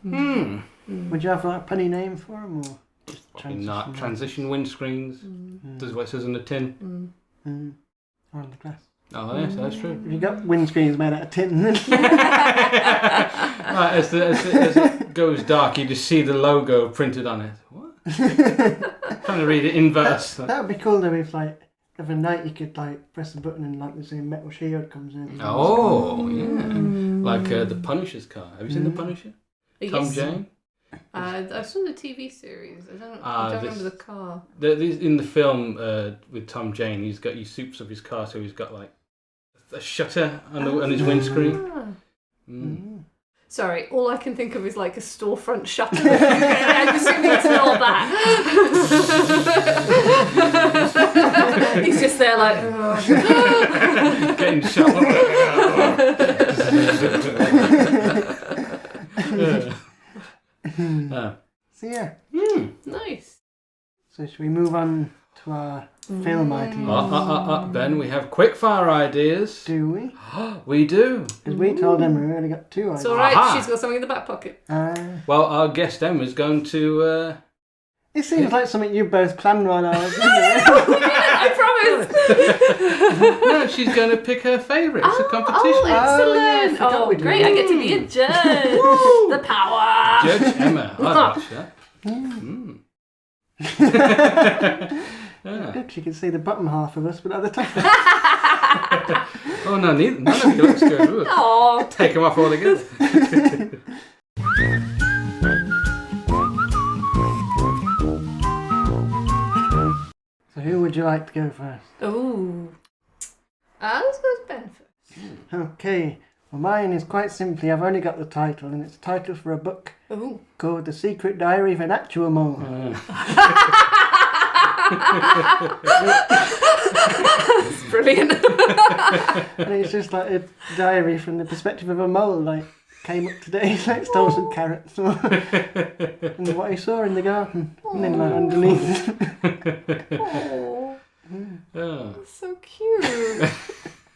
Would you have like a punny name for them or just Not transition windscreens. This is what it says on the tin. Or on the glass? Oh yes, that's true. If you got windscreens made out of tin, then Right, as it goes dark, you just see the logo printed on it. What? Trying to read it in verse. that would be cool though. If like every night you could like press the button and like the same metal shield comes in. Oh yeah, like the Punisher's car. Have you seen the Punisher? Tom Yes. Jane. I've seen the TV series. I don't remember the car. In the film with Tom Jane, he soups up his car, so he's got like a shutter on his windscreen. Sorry, all I can think of is like a storefront shutter. I'm assuming it's not that. He's just there like... Getting shot. So yeah. Nice. So should we move on to our film ideas? Ben, we have quickfire ideas. Do we? We do. Because we told Emma we already got 2 ideas. It's alright, Aha. she's got something in the back pocket. Well, our guest Emma's going to... It seems like something you both planned while I was in I promise! No, she's going to pick her favourite. It's a competition. Oh, excellent! yeah, I forgot we did. Great, I get to be a judge! The power! Judge Emma. I'd watch that. Good, she can see the bottom half of us, but at the top. Oh, no, none of you looks good. Ooh. Aww. Take them off all together. So who would you like to go first? Ooh. Let's go with Ben first. Okay, well mine is quite simply, I've only got the title, and it's a title for a book Ooh. called The Secret Diary of an Actual Mole. That's brilliant. And it's just like a diary from the perspective of a mole, like came up today, like stole some carrots or and what he saw in the garden. And then like underneath. Oh, that's so cute.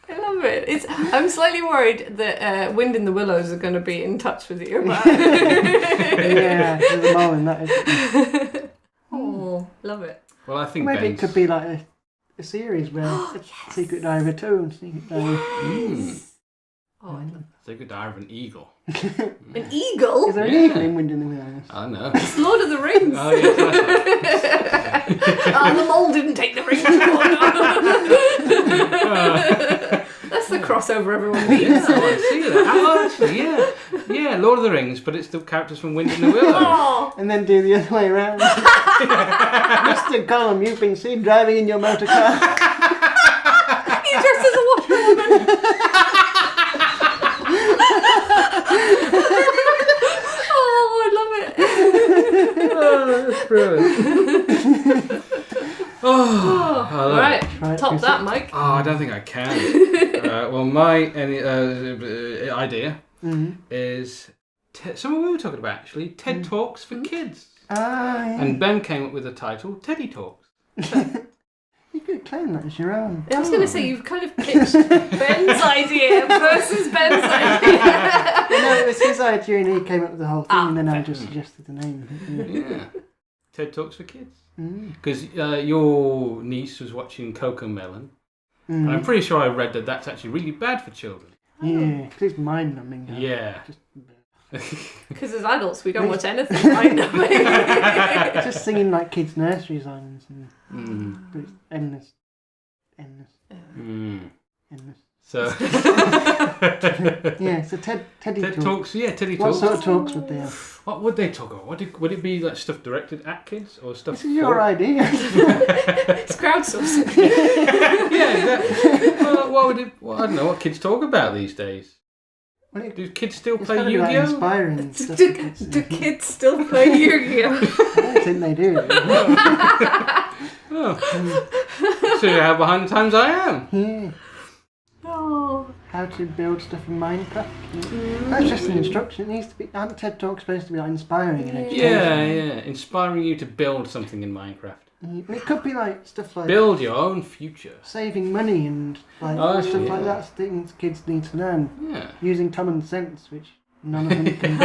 I love it. I'm slightly worried that Wind in the Willows are going to be in touch with you. But... Yeah, there's a mole in that. Oh, love it. Well, I think Maybe it could be like a series where it's Secret Diary of a Toad, Secret Diary. Oh, I love Secret Diary of an Eagle. An eagle? Is there an eagle in Wind in the Willows? I know. It's Lord of the Rings. Oh, yes, The mole didn't take the rings. That's the crossover everyone needs. Yeah, I see that. Oh, actually, yeah, Lord of the Rings, but it's the characters from Wind in the Willows. Oh. And then do the other way around. Mr. Gollum, you've been seen driving in your motor car. He's dressed as a washerwoman. Oh, I love it. Oh, that's brilliant. Right, Right, top is that, Mike. Oh, I don't think I can. Well, my idea is something we were talking about actually. TED Talks for kids. Yeah. And Ben came up with the title Teddy Talks. You could claim that as your own. I was going to say, you've kind of pitched Ben's idea versus Ben's idea. No, it was his idea and he came up with the whole thing and then I just suggested the name. Yeah. TED Talks for kids. Because your niece was watching Coco Melon. And I'm pretty sure I read that that's actually really bad for children. Yeah, because it's mind-numbing. Yeah. Because as adults, we don't watch anything mind-numbing. Just singing like kids' nursery songs. But it's endless. So Yeah, so Teddy TED talks. Talks. Yeah, Teddy What Talks. sort of talks would they have? What would they talk about? Would it be like stuff directed at kids or stuff? This is your idea. It's crowdsourcing. Yeah, exactly. Well, what would it? Well, I don't know what kids talk about these days. Do kids still It's play gotta be, like, Yu-Gi-Oh? inspiring stuff. Do kids still play Yu-Gi-Oh? I think they do. Oh. So how behind the times I am. Yeah. Oh. How to build stuff in Minecraft. That's just an instruction. It needs to be. Aren't TED Talks supposed to be like inspiring and educational? Yeah. Inspiring you to build something in Minecraft. It could be like stuff like Build your own future. saving money and like stuff like that. Things kids need to learn. Yeah. Using common sense, which none of them can.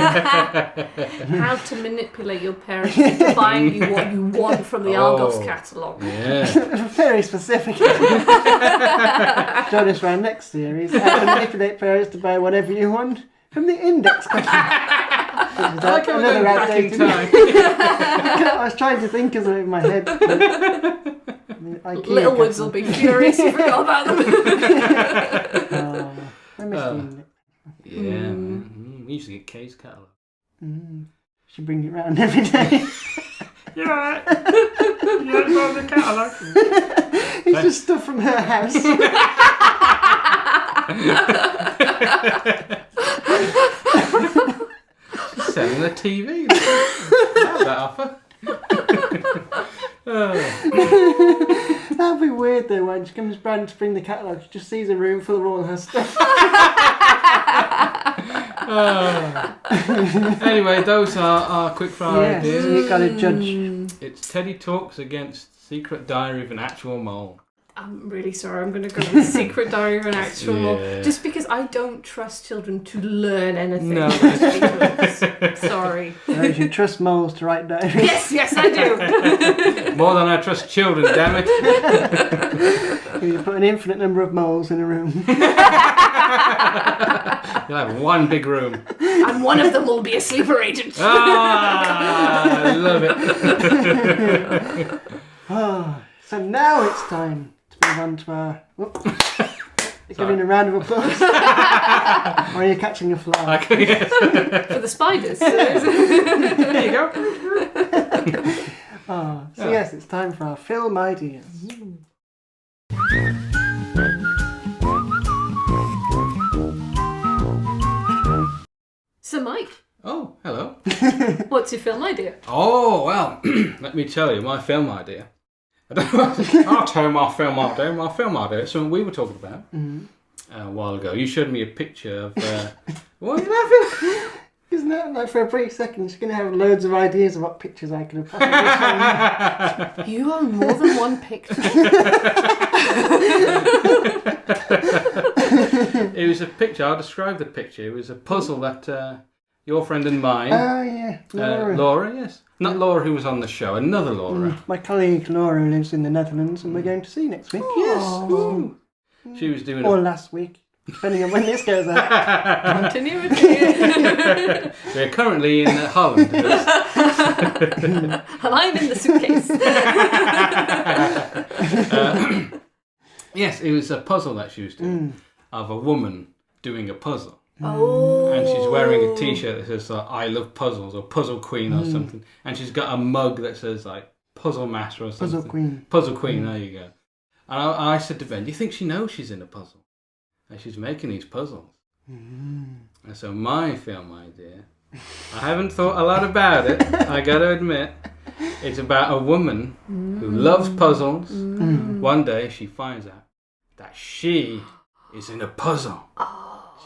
How to manipulate your parents into buying you what you want from the Argos catalogue. Yeah. Very specific. Join us for our next series. How to manipulate parents to buy whatever you want from the index catalogue. I like how we're going back in time. I was trying to think of it in my head. Little Woods will be furious you forgot about them. I missed the index. Yeah. We used to get Kay's catalogue. Should bring it round every day. You're right. You don't know the catalogue. It's just stuff from her house. She's selling a TV. That offer. That'd be weird though when she comes round to bring the catalogue, she just sees a room full of all her stuff. Anyway, those are our quickfire ideas. You gotta judge. It's Teddy Talks against Secret Diary of an Actual Mole. I'm really sorry, I'm going to go with Secret Diary of an Actual Mole. Just because I don't trust children to learn anything. No. Sorry. No, you should trust moles to write diaries. Yes, I do. More than I trust children, damn it. You put an infinite number of moles in a room. You'll have one big room. And one of them will be a sleeper agent. I love it. So now it's time to move on to our... Giving a round of applause. Or are you catching a fly? Yes. For the spiders. There you go. So yes, it's time for our film ideas. So Mike, Oh, hello. what's your film idea? Oh, well, let me tell you, my film idea. I'll tell you my film idea. My film idea is something we were talking about a while ago. You showed me a picture of... what are you laughing? Isn't that like for a brief second, she's going to have loads of ideas of what pictures I could have possibly shown. You own more than one picture. It was a picture. I'll describe the picture. It was a puzzle that your friend and mine... Oh, yeah. Laura. Laura, yes. Not Laura who was on the show, another Laura. My colleague Laura who lives in the Netherlands and we're going to see next week. Yes. Ooh. She was doing Or last week, depending on when this goes out. Continuity. We're currently in Holland. And I'm in the suitcase. Yes, it was a puzzle that she was doing of a woman doing a puzzle. Oh. And she's wearing a t-shirt that says I love puzzles or Puzzle Queen or something. And she's got a mug that says like Puzzle Master or something. Puzzle Queen. Puzzle Queen, there you go. And I said to Ben, do you think she knows she's in a puzzle? And she's making these puzzles. And so my film idea, I haven't thought a lot about it, I gotta admit. It's about a woman who loves puzzles. One day she finds out that she is in a puzzle.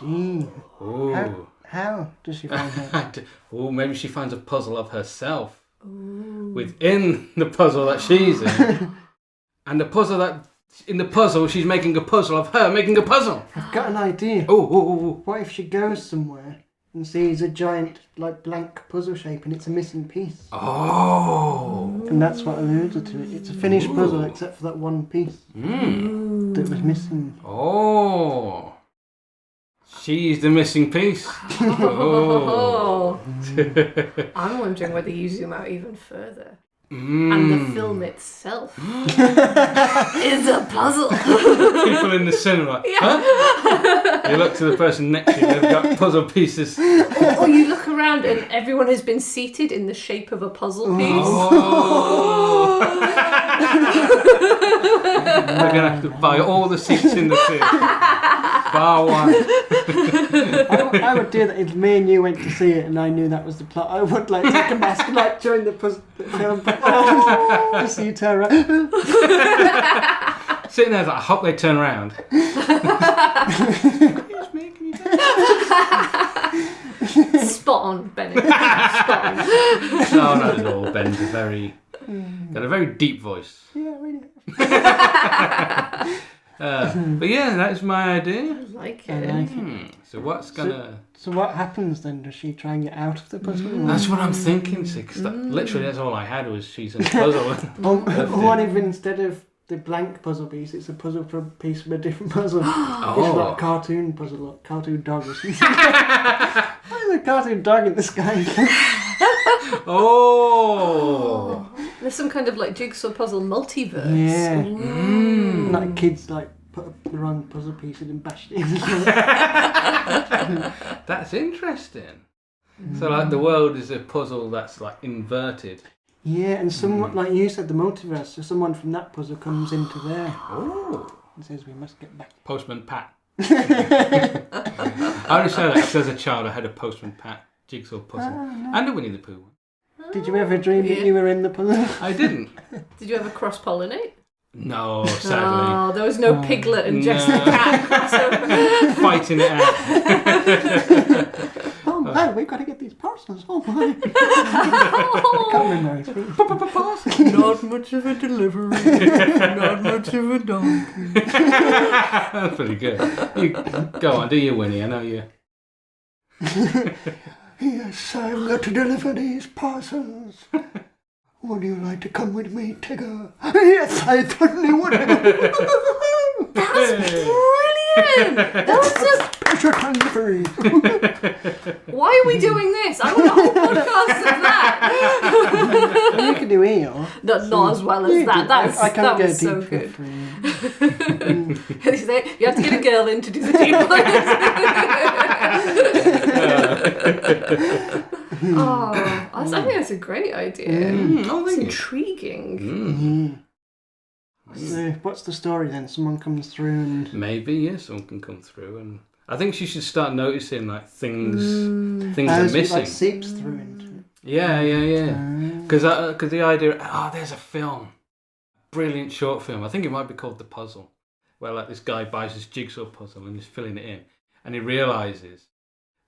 Gee. Ooh. How does she find that? Oh, maybe she finds a puzzle of herself within the puzzle that she's in. And the puzzle that... In the puzzle, she's making a puzzle of her making a puzzle. I've got an idea. Oh. What if she goes somewhere and sees a giant, like, blank puzzle shape and it's a missing piece? Oh. And that's what alludes her to it. It's a finished puzzle except for that one piece that was missing. Oh. She's the missing piece. Oh. I'm wondering whether you zoom out even further. And the film itself is a puzzle. People in the cinema, huh? You look to the person next to you, they've got puzzle pieces. Or you look around and everyone has been seated in the shape of a puzzle piece. Oh. We're going to have to buy all the seats in the theatre. Bar one. I would do that if me and you went to see it and I knew that was the plot. I would like take a mask like during the film, just so you turn around. Sitting there, like, I hope they turn around. Excuse me, can you turn around? Spot on, Benny. Spot on. No, not at all. Ben's got a very deep voice. Yeah, really. But yeah, that's my idea. I like it. I like it. So what's gonna? So what happens then? Does she try and get out of the puzzle? That's what I'm thinking. Because literally, that's all I had was she's in a puzzle. What if instead of the blank puzzle piece, it's a puzzle piece from a different puzzle? It's like a cartoon puzzle, like cartoon dog or something. Why is a cartoon dog in the sky? Oh. There's some kind of like jigsaw puzzle multiverse. Yeah. Mm. Like kids like put the wrong puzzle piece in and bashed it in. That's interesting. So like the world is a puzzle that's like inverted. Yeah, and someone, like you said, the multiverse, so someone from that puzzle comes into there Oh. and says, we must get back. Postman Pat. I only say that because as a child I had a Postman Pat jigsaw puzzle. And a Winnie the Pooh one. Did you ever dream that you were in the puzzle? I didn't. Did you ever cross-pollinate? No, sadly. Oh, there was no Piglet and Jess the cat crossover. Fighting it out. Oh my, we've got to get these parcels. Oh my. I can't remember his feet. Not much of a delivery. Not much of a donkey. That's pretty good. You, go on, do your Winnie. I know you. Yes, I've got to deliver these parcels. Would you like to come with me, Tigger? Yes, I certainly would. That's brilliant! That was a... Special delivery. Why are we doing this? I want a whole podcast of that. You can do EO. Not as well as that. I can't That go was so deep good. for you. You have to get a girl in to do the deep ones. Oh, I think that's a great idea. Oh, It's thank you. intriguing. So, what's the story then? Someone comes through and... Maybe, yeah, someone can come through, and I think she should start noticing like things are As it, missing. like, seeps through into it. Yeah. Because the idea, there's a film, brilliant short film. I think it might be called The Puzzle, where like this guy buys this jigsaw puzzle and he's filling it in, and he realizes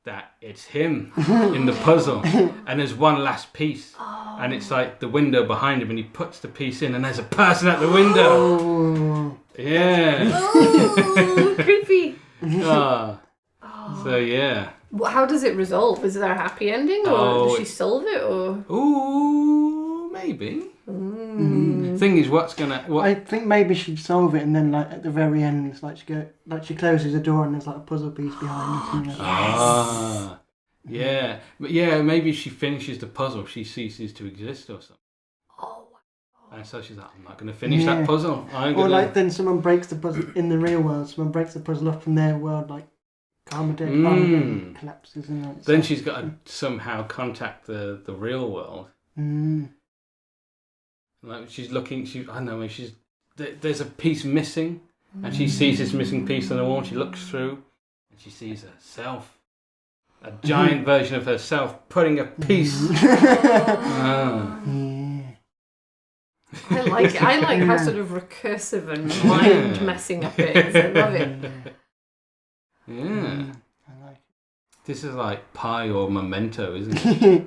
that it's him in the puzzle, and there's one last piece, and it's like the window behind him, and he puts the piece in, and there's a person at the window. Oh. Yeah. Oh, creepy. So yeah. How does it resolve? Is there a happy ending, or does she solve it, or? Ooh, maybe. Thing is, I think maybe she'd solve it, and then like at the very end, it's like she closes the door, and there's like a puzzle piece behind it. Yeah, but yeah, maybe she finishes the puzzle, she ceases to exist or something. Oh. And so she's like, I'm not going to finish that puzzle. Or like then someone breaks the puzzle in the real world. Someone breaks the puzzle up from their world, like Armageddon collapses, and like, then she's got to somehow contact the real world. Like she's looking, I don't know, there's a piece missing, and she sees this missing piece on the wall. She looks through, and she sees herself, a giant version of herself, putting a piece. I like how sort of recursive and mind messing up it is. I love it. Yeah. I like This is like Pi or Memento, isn't it?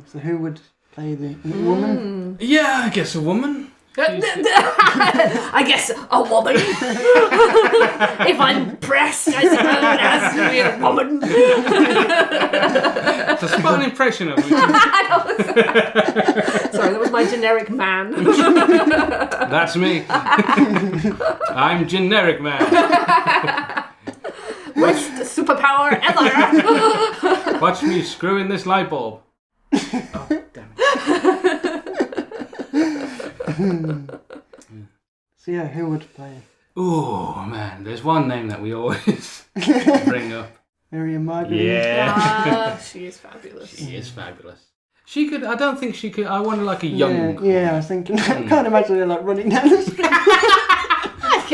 So who would play the woman? Yeah, I guess a woman. I guess a woman. If I'm pressed, I suppose it has to be a woman. It's a spot impression of me. Sorry, that was my generic man. That's me. I'm generic man. Worst superpower ever. Watch me screw in this light bulb. Oh, damn it. So yeah, who would play? Oh man, there's one name that we always bring up. Miriam Margolyes. Yeah. She is fabulous. She is fabulous. She could. I don't think she could. I wanted like a young. Yeah, I was thinking. I can't imagine her like running down the street.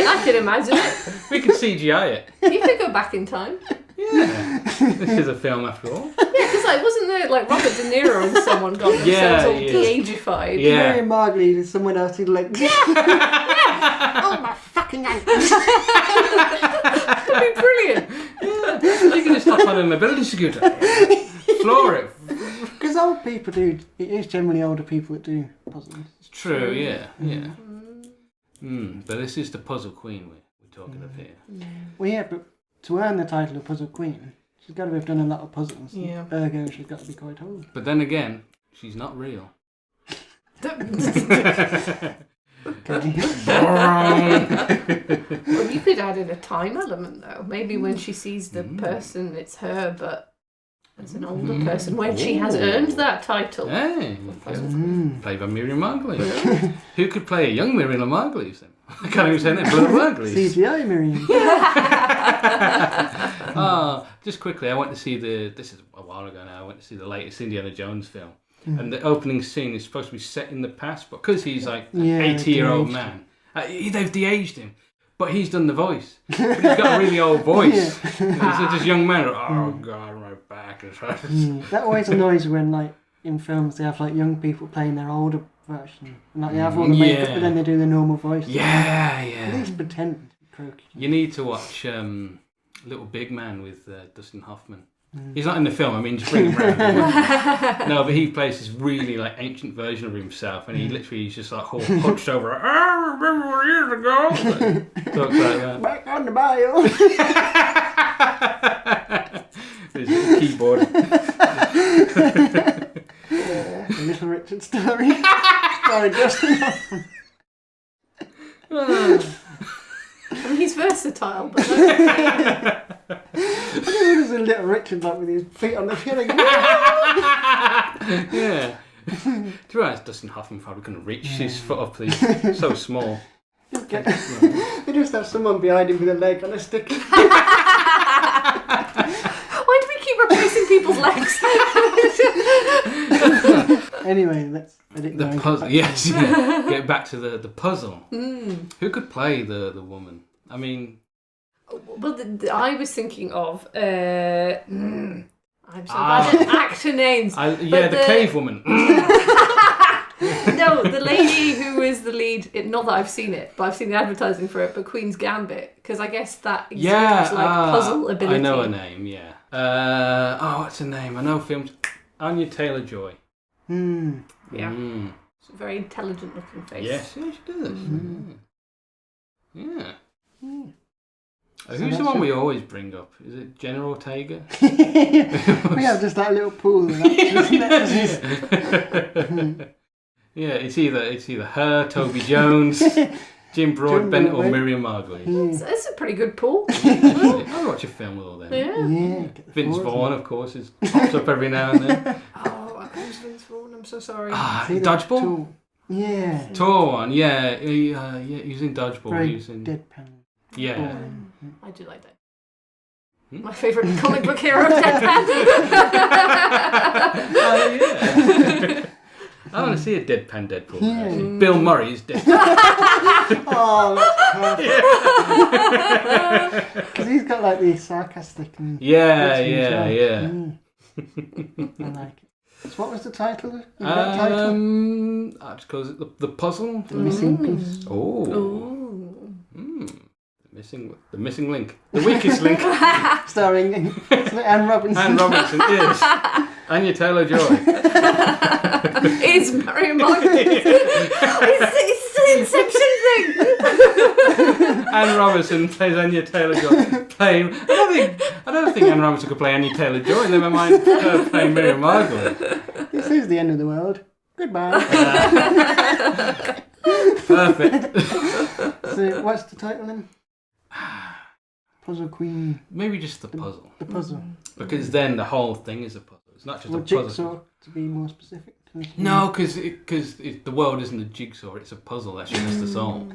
I can imagine it. We could CGI it. You could go back in time. Yeah. This is a film after all. Yeah, because like wasn't there like Robert De Niro and someone got themselves all de-ageified? Yeah. Miriam Margolyes is someone else who'd like. Oh my fucking ankles! That'd be brilliant. You can just hop on a mobility scooter. Floor it. Because old people do. It is generally older people that do puzzles. It's true, yeah. But this is the puzzle queen we're talking of here. Well, yeah, but to earn the title of puzzle queen, she's got to have done a lot of puzzles. Yeah. Ergo, she's got to be quite old. But then again, she's not real. Okay. Well, you could add in a time element though. Maybe when she sees the person, it's her, but as an older person, when she has earned that title. Hey, played by Miriam Margolyes. Who could play a young Miriam Margolyes then? I can't even say that. Blood Margolyes. CGI Miriam. Just quickly, I went to see this is a while ago now, I went to see the latest Indiana Jones film. And the opening scene is supposed to be set in the past, but because he's like an 80-year-old man, they've de-aged him. But he's done the voice. But he's got a really old voice. So this young man, oh God, my back is hurting. That always annoys when, like, in films they have like young people playing their older version. And, like, they have all the makeup, but then they do the normal voice. Yeah. At least pretend to be croaky. You need to watch Little Big Man with Dustin Hoffman. He's not in the film, I mean, just bring him around. No, but he plays this really like ancient version of himself, and he literally is just like all hunched over. I remember years ago. Talks like that. Back on the bio. His little keyboard. The Little Richard story. Sorry, Justin Hoffman. I mean, he's versatile, but I think it was a Little Richard like with his feet on the ceiling. Yeah. To be honest, Dustin Hoffman probably couldn't reach his foot up. He's so small. They just have someone behind him with a leg on a stick. why do we keep replacing people's legs? Anyway, let's edit The puzzle. Yes, yeah. Get back to the puzzle. Who could play the woman? I mean, well, I was thinking of. I'm so bad at actor names. the cave woman. No, the lady who is the lead. Not that I've seen it, but I've seen the advertising for it. But Queen's Gambit, because I guess that exudes puzzle ability. I know her name. Yeah. What's her name? I know films. Anya Taylor-Joy. Yeah. It's a very intelligent looking face. Yes, yeah, she does. Yeah. So Who's the one we always bring up? Is it Jenna Ortega? We have just that little pool of actors, isn't it? Yeah, it's either her, Toby Jones, Jim Broadbent, or Miriam Margolyes. It's a pretty good pool. I'll watch a film with all them. Yeah. Vince Vaughn, of course, pops up every now and then. Oh, who's Vince Vaughn? I'm so sorry. Dodgeball? Yeah. Tall one, yeah. He was in Dodgeball. Very he was in deadpan. Yeah. I do like that. My favourite comic book hero, Deadpan. Oh, yeah. I want to see a deadpan Deadpool. Yeah. Bill Murray's Deadpool. Oh, that's perfect. Because he's got like the sarcastic and Yeah. I like it. So what was the title? I'll just call it the puzzle. The Missing Piece. The missing link. The weakest link. Starring Anne Robinson. Anne Robinson is Anya Taylor-Joy. Is Miriam Margolyes. It's the Inception thing. Anne Robinson plays Anya Taylor-Joy. I don't think Anne Robinson could play Anya Taylor-Joy. Never mind her playing Miriam Margolyes. This is the end of the world. Goodbye. Perfect. So what's the title then? Puzzle Queen. Maybe just the puzzle. The puzzle. Because then the whole thing is a puzzle. It's not just Or a puzzle. jigsaw, to be more specific. No, because the world isn't a jigsaw; it's a puzzle that she has to solve.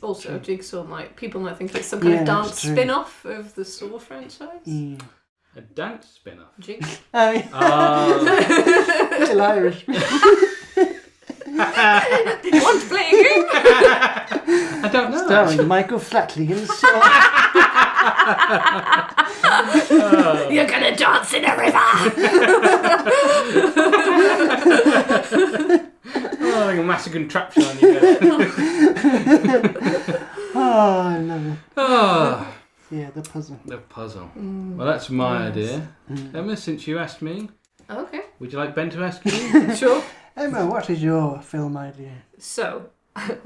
Also, Jigsaw people might think it's some kind of dance spin-off of the Saw franchise. A dance spin-off. Jigsaw. Oh, yeah. Little Irish. You want to play a game? I don't know. Starring Michael Flatley and Saw. You're gonna dance in a river. Like a massive contraption on your head. Oh, I love it. Oh. Yeah, the puzzle. The puzzle. Well, that's my idea. Emma, since you asked me, Okay. would you like Ben to ask you? Sure. Emma, what is your film idea? So,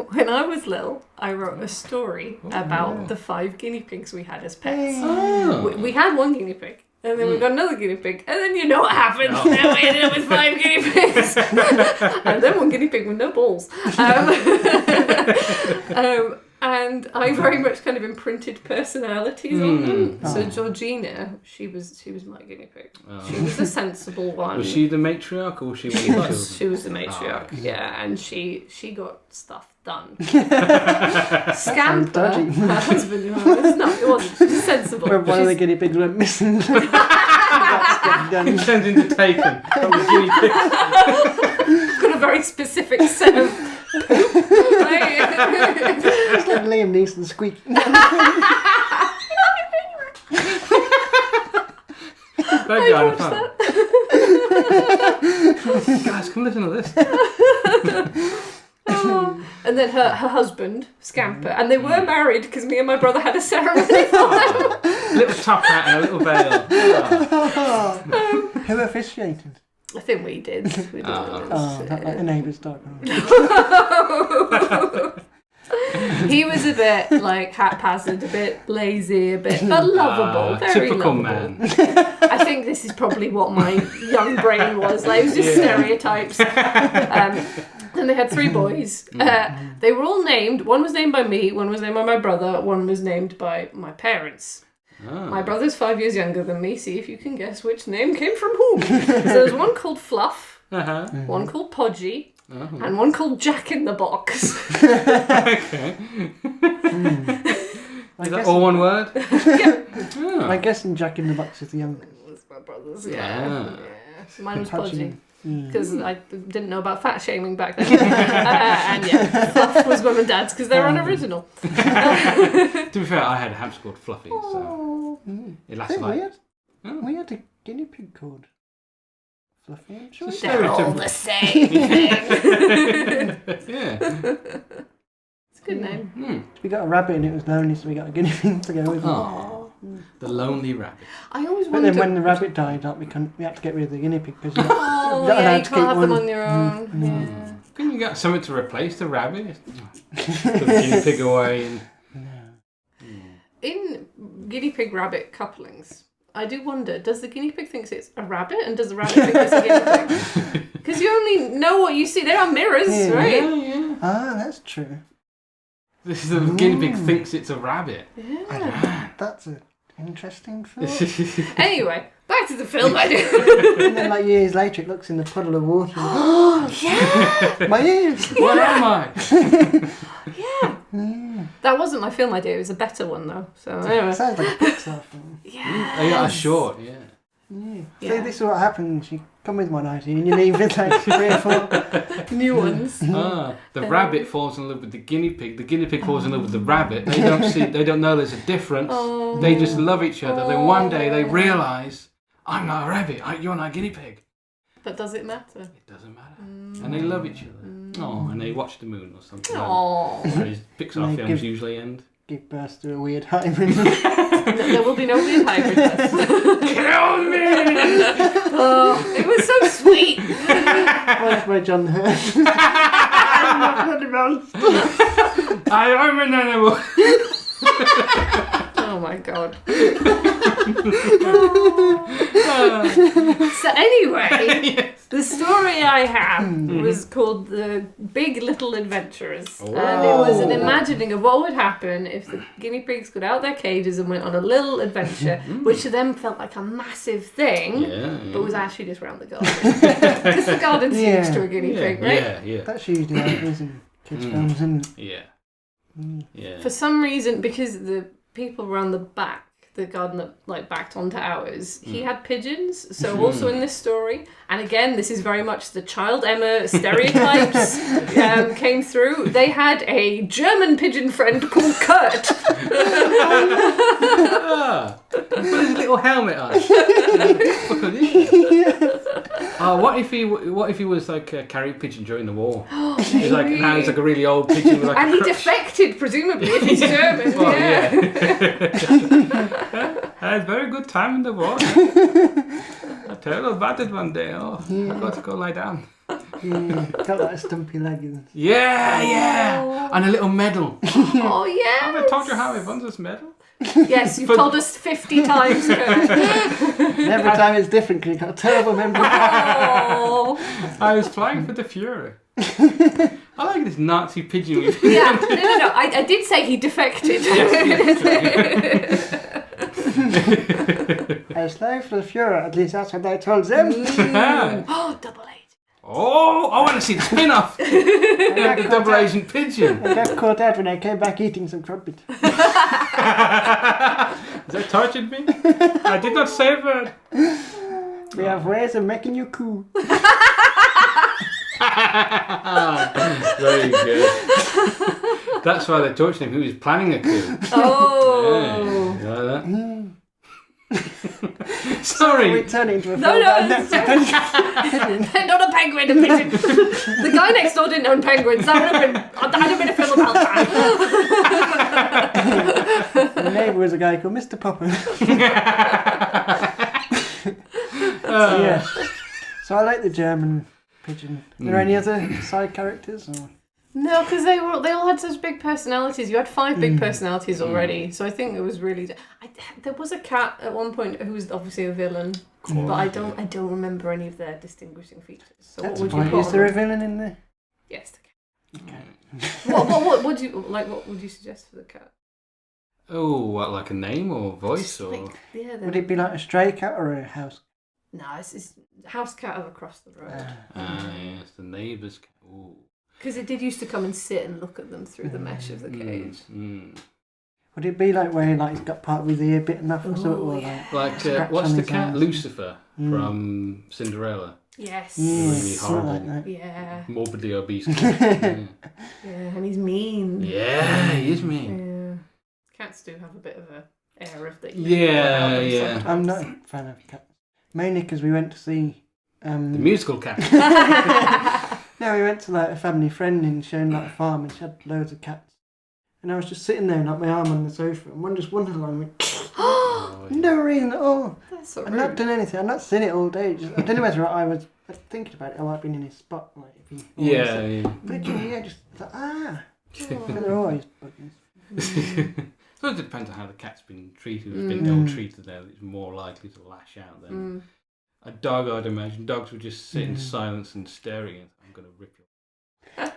when I was little, I wrote a story about the 5 guinea pigs we had as pets. Oh. We had 1 guinea pig, and then we got another guinea pig, and then you know what happened. Now we ended up with 5 guinea pigs. And then 1 guinea pig with no balls. And I very much kind of imprinted personalities on them. So Georgina, she was my guinea pig. She was a sensible one. Was she the matriarch or was she one of the children? She was the matriarch, and she got stuff done. Scamper, her husband, it wasn't. She was sensible. Where one of the guinea pigs went missing. It turns into Taken. That was guinea pig. Got a very specific set of poop. It's like Liam Neeson squeaking. Guys, come listen to this. And then her husband, Scamper, and they were married because me and my brother had a ceremony for them. Little top hat and a little veil. Who officiated? I think we did. Not like the neighbour's dog. He was a bit like haphazard, a bit lazy, but lovable, very typical lovable. man. I think this is probably what my young brain was like. It was just stereotypes. And they had 3 boys. They were all named. One was named by me, one was named by my brother, one was named by my parents. My brother's 5 years younger than me. See if you can guess which name came from whom. So there's one called Fluff, one called Podgy, and one called Jack in the Box. Okay. Is that all one word? Yeah. I'm guessing Jack in the Box is the youngest. It was my brother's, yeah. Mine was Podgy. Because I didn't know about fat shaming back then. And Fluff was mum and dad's because they're unoriginal. To be fair, I had a hamster called Fluffy, so it lasted like... We had a guinea pig called Fluffy, I'm sure. They're all the same thing. Yeah. It's a good name. We got a rabbit and it was lonely, so we got a guinea pig to go with it. The lonely rabbit. I always But wondered... then when the rabbit died, we had to get rid of the guinea pig because you can't have them on your own. Yeah. Couldn't you get something to replace the rabbit? Put the guinea pig away and... In guinea pig rabbit couplings, I do wonder, does the guinea pig think it's a rabbit and does the rabbit think it's a guinea pig? Because you only know what you see. They are mirrors, right? Yeah. Ah, that's true. This is the guinea pig thinks it's a rabbit. Yeah. That's an interesting thought. Anyway, back to the film I do. And then like years later it looks in the puddle of water. Oh, yeah! My ears! What am I? Yeah. That wasn't my film idea, it was a better one though. So anyway. Sounds like a Pixar film. Yeah. Oh, yeah, short, yeah. See, this is what happens. You come with one idea and you leave with like 3 or 4 new ones. The rabbit falls in love with the guinea pig falls in love with the rabbit. They don't know there's a difference. They just love each other. Then one day they realise, I'm not a rabbit, you're not a guinea pig. But does it matter? It doesn't matter. And they love each other. And they watch the moon or something. Pixar films usually end. Give birth to a weird hybrid. There will be no weird hybrid test. Kill me! It was so sweet. Voiced by John Hurt. I'm not bloody monster. I am an animal. Oh my god. So anyway, the story I have was called The Big Little Adventurous. And it was an imagining of what would happen if the guinea pigs got out their cages and went on a little adventure, which to them felt like a massive thing, but was actually just round the garden. Because the garden's huge to a guinea pig, right? Yeah. That's usually how it is in kids' films, isn't it? Yeah. Yeah. For some reason, because the people around the back, the garden that like backed onto ours, he had pigeons. So also in this story, and again, this is very much the child Emma stereotypes came through. They had a German pigeon friend called Kurt. Put his little helmet on. What if he was like a carrier pigeon during the war? He's like now he's like a really old pigeon with like And a he crutch. defected, presumably, if he's German. Well, yeah. I had a very good time in the war. I terrible battered one day. I got to go lie down. Yeah, got that stumpy leg. Yeah. And a little medal. Oh, yeah. Have I told you how I won this medal? Yes, you've told us 50 times, Kurt. And every time it's different because you've got a terrible memory. Oh. I was flying for the Fuhrer. I like this Nazi pigeon. Yeah, no. I did say he defected. I was flying for the Fuhrer, at least that's what I told them. Oh, double agent. Oh, I want to see the spin-off. The double agent pigeon. I got caught out when I came back eating some trumpet. Is that tortured me? I did not say a word. We have ways of making you cool. Very good. That's why they tortured him. He was planning a coup. Oh. Yeah. You like that? Sorry. We turn it into a No, film. it's not a penguin, a pigeon. The guy next door didn't own penguins. That would have been a film about that. The neighbour was a guy called Mr. Popper. So I like the German pigeon. Are there any other side characters? Or? No, because they all had such big personalities. You had 5 big personalities already, so I think it was really. There was a cat at one point who was obviously a villain, but I don't remember any of their distinguishing features. So That's what would you call Is there a them? villain in there? Yes, the cat. What would you like? What would you suggest for the cat? Oh, what, like a name or voice or? Would it be like a stray cat or a house? No, it's house cat across the road. Yes, the neighbour's cat. Ooh. Because it did used to come and sit and look at them through the mesh of the cage. Would it be like where he's got part of his ear bitten off or something? Or Like, scratch what's on the his cat? eyes? Lucifer from Cinderella. Yes. Really something horrible. like that. Yeah. Morbidly obese cat. Yeah, and he's mean. Yeah, he is mean. Yeah. Cats do have a bit of a air of the. Yeah. I'm not a fan of cats. Mainly because we went to see... The musical cat. No, we went to like a family friend in showing like a farm and she had loads of cats. And I was just sitting there and like my arm on the sofa and one just wandered along with no reason at all. That's so I've not rude. done anything. I've not seen it all day. I don't know whether I was thinking about it. I might have been in his spot. Like, if he Yeah. But just like, But they're always buggers. So it depends on how the cat's been treated. If it's been ill-treated there, it's more likely to lash out than a dog, I'd imagine. Dogs would just sit in silence and staring at I'm going to rip you.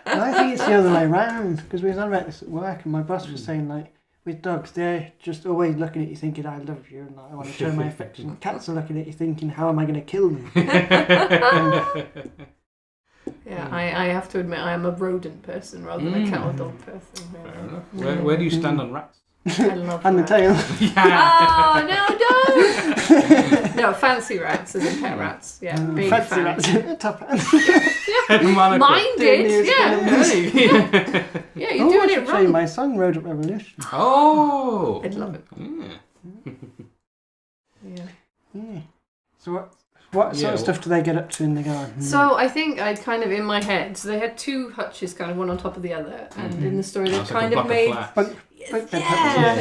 And I think it's the other way around because we was on about this at work and my boss was saying like with dogs they're just always looking at you thinking I love you and like, I want to show my affection. Cats are looking at you thinking how am I going to kill them? Yeah, I have to admit I am a rodent person rather than a cat or dog person. Fair enough. Where do you stand on rats? I love And the rats. tail. Oh, no. No, fancy rats as in pet rats. Yeah, big Fancy fan. rats. Top hands. Mine did, yeah. Yeah, you're Oh, I doing should it show you wrong. my song Rodent Revolution. Oh! I'd love it. Yeah. Yeah. So what sort of stuff do they get up to in the garden? So I think I kind of in my head, so they had 2 hutches kind of one on top of the other, and in the story they've It's like kind a of block made... flats.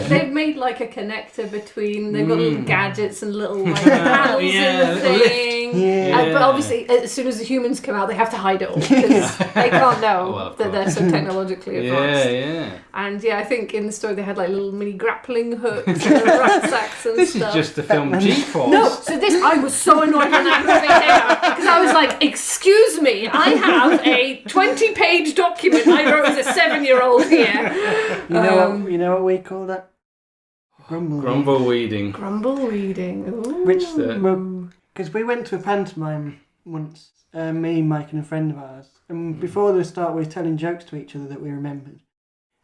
They've made like a connector between. They've got little gadgets and little like panels in the little thing. hiding. Yeah. But obviously, as soon as the humans come out, they have to hide it all because they can't know that they're so technologically advanced. Yeah. And I think in the story they had like little mini grappling hooks and rucksacks and This stuff. is just the film G-Force. No, so I was so annoyed when that movie came out because I was like, excuse me, I have a 20-page document I wrote as a 7-year-old here. You know what we call that? Grumbleweeding. Grumbleweeding. Ooh. Which, because we went to a pantomime once, me, Mike and a friend of ours, and before the start we were telling jokes to each other that we remembered.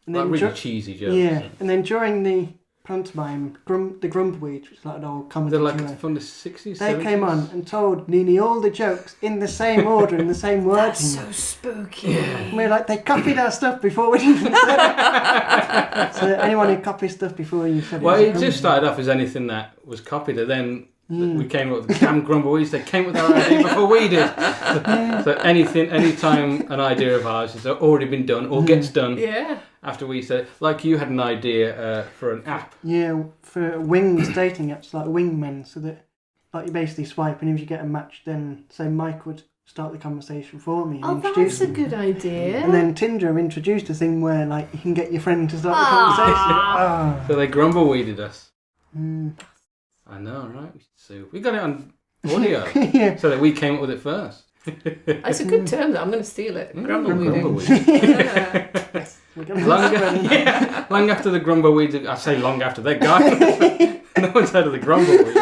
And Like really cheesy jokes. Yeah, and then during the pantomime, the Grumbleweed, which is like an old comedy They're like duo, from the 60s, they 70s. came on and told Nini all the jokes in the same order, in the same wording. That's so spooky. And we were like, they copied our stuff before we even said it. So anyone who copies stuff before you said Well, it. it just started off as anything that was copied, and then we came up with the damn Grumbleweeds. They came with our idea before we did. So any time an idea of ours has already been done or gets done after we said, like you had an idea for an app. Yeah, for wings dating apps, like wingmen, so that like you basically swipe, and if you get a match, then say Mike would start the conversation for me. And introduce That's a them. good idea. And then Tinder introduced a thing where like you can get your friend to start the conversation. So they Grumbleweeded us. Mm. I know, right? We got it on audio, Yeah. so that we came up with it first. It's a good term, though. I'm going to steal it. Grumbleweeding. Grumbleweed. We're gonna Long after the Grumbleweeds, I say long after they're gone. No one's heard of the Grumbleweed.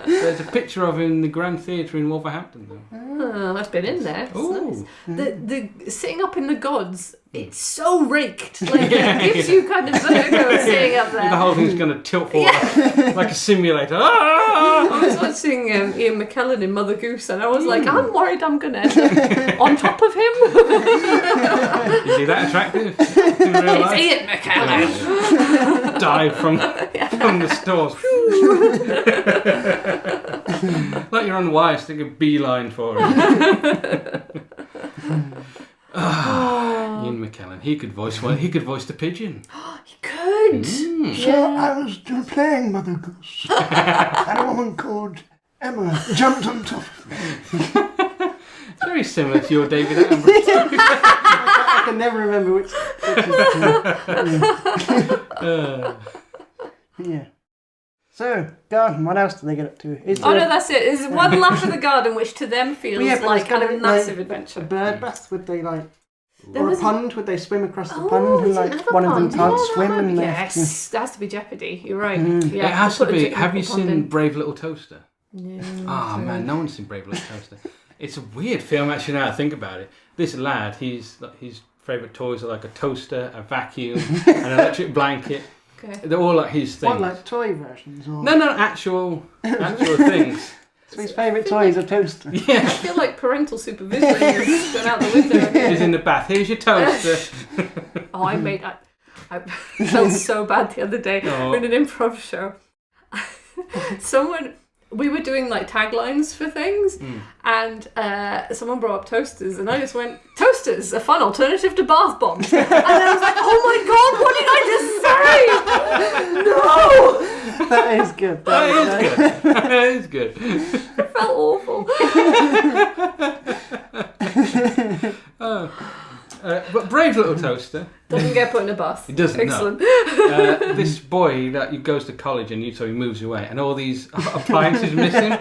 There's a picture of him in the Grand Theatre in Wolverhampton, though. Oh, I've been in there. It's Ooh. nice. The sitting up in the gods, it's so raked. Like, it gives you kind of vertigo sitting up there. The whole thing's going to tilt forward like a simulator. Ah! I was watching Ian McKellen in Mother Goose, and I was like, I'm worried I'm going to end up on top of him. Is he that attractive in real life? It's Ian McKellen. Dive from the stores. Like you're on wire, stick a beeline for him. Ian McKellen. He could voice the pigeon. He could. So I was playing Mother Goose, and a woman called Emma jumped on top of me. It's very similar to your David Attenborough. I can never remember which yeah. So, garden, what else do they get up to? No, that's it. There's one lap of the garden, which to them feels but like there's a massive adventure. A bird bath, would they like... There or a was pond, would they swim across the Oh, pond and didn't like have a one of them pond. can't Yeah, swim that and would- they have to... Yes, that has to be Jeopardy. You're right. It has to put a be. pond Have you seen in. Brave Little Toaster? No. Oh man, no one's seen Brave Little Toaster. It's a weird film actually now I think about it. This lad, his favourite toys are like a toaster, a vacuum, an electric blanket. Okay. They're all like his things. What, like toy versions? Or... No, actual things. So his favourite toy is a toaster. I Yeah. feel like parental supervision has gone out the window. He's in the bath. Here's your toaster. Oh, I felt so bad the other day. Oh. In an improv show. We were doing like taglines for things, and someone brought up toasters, and I just went, "Toasters, a fun alternative to bath bombs." And then I was like, "Oh my god, what did I just say?" No, That is good. That is good. I felt awful. But Brave Little Toaster. Doesn't get put in a bath. It doesn't. Excellent. No. This boy that he goes to college and so he moves away, and all these appliances missing,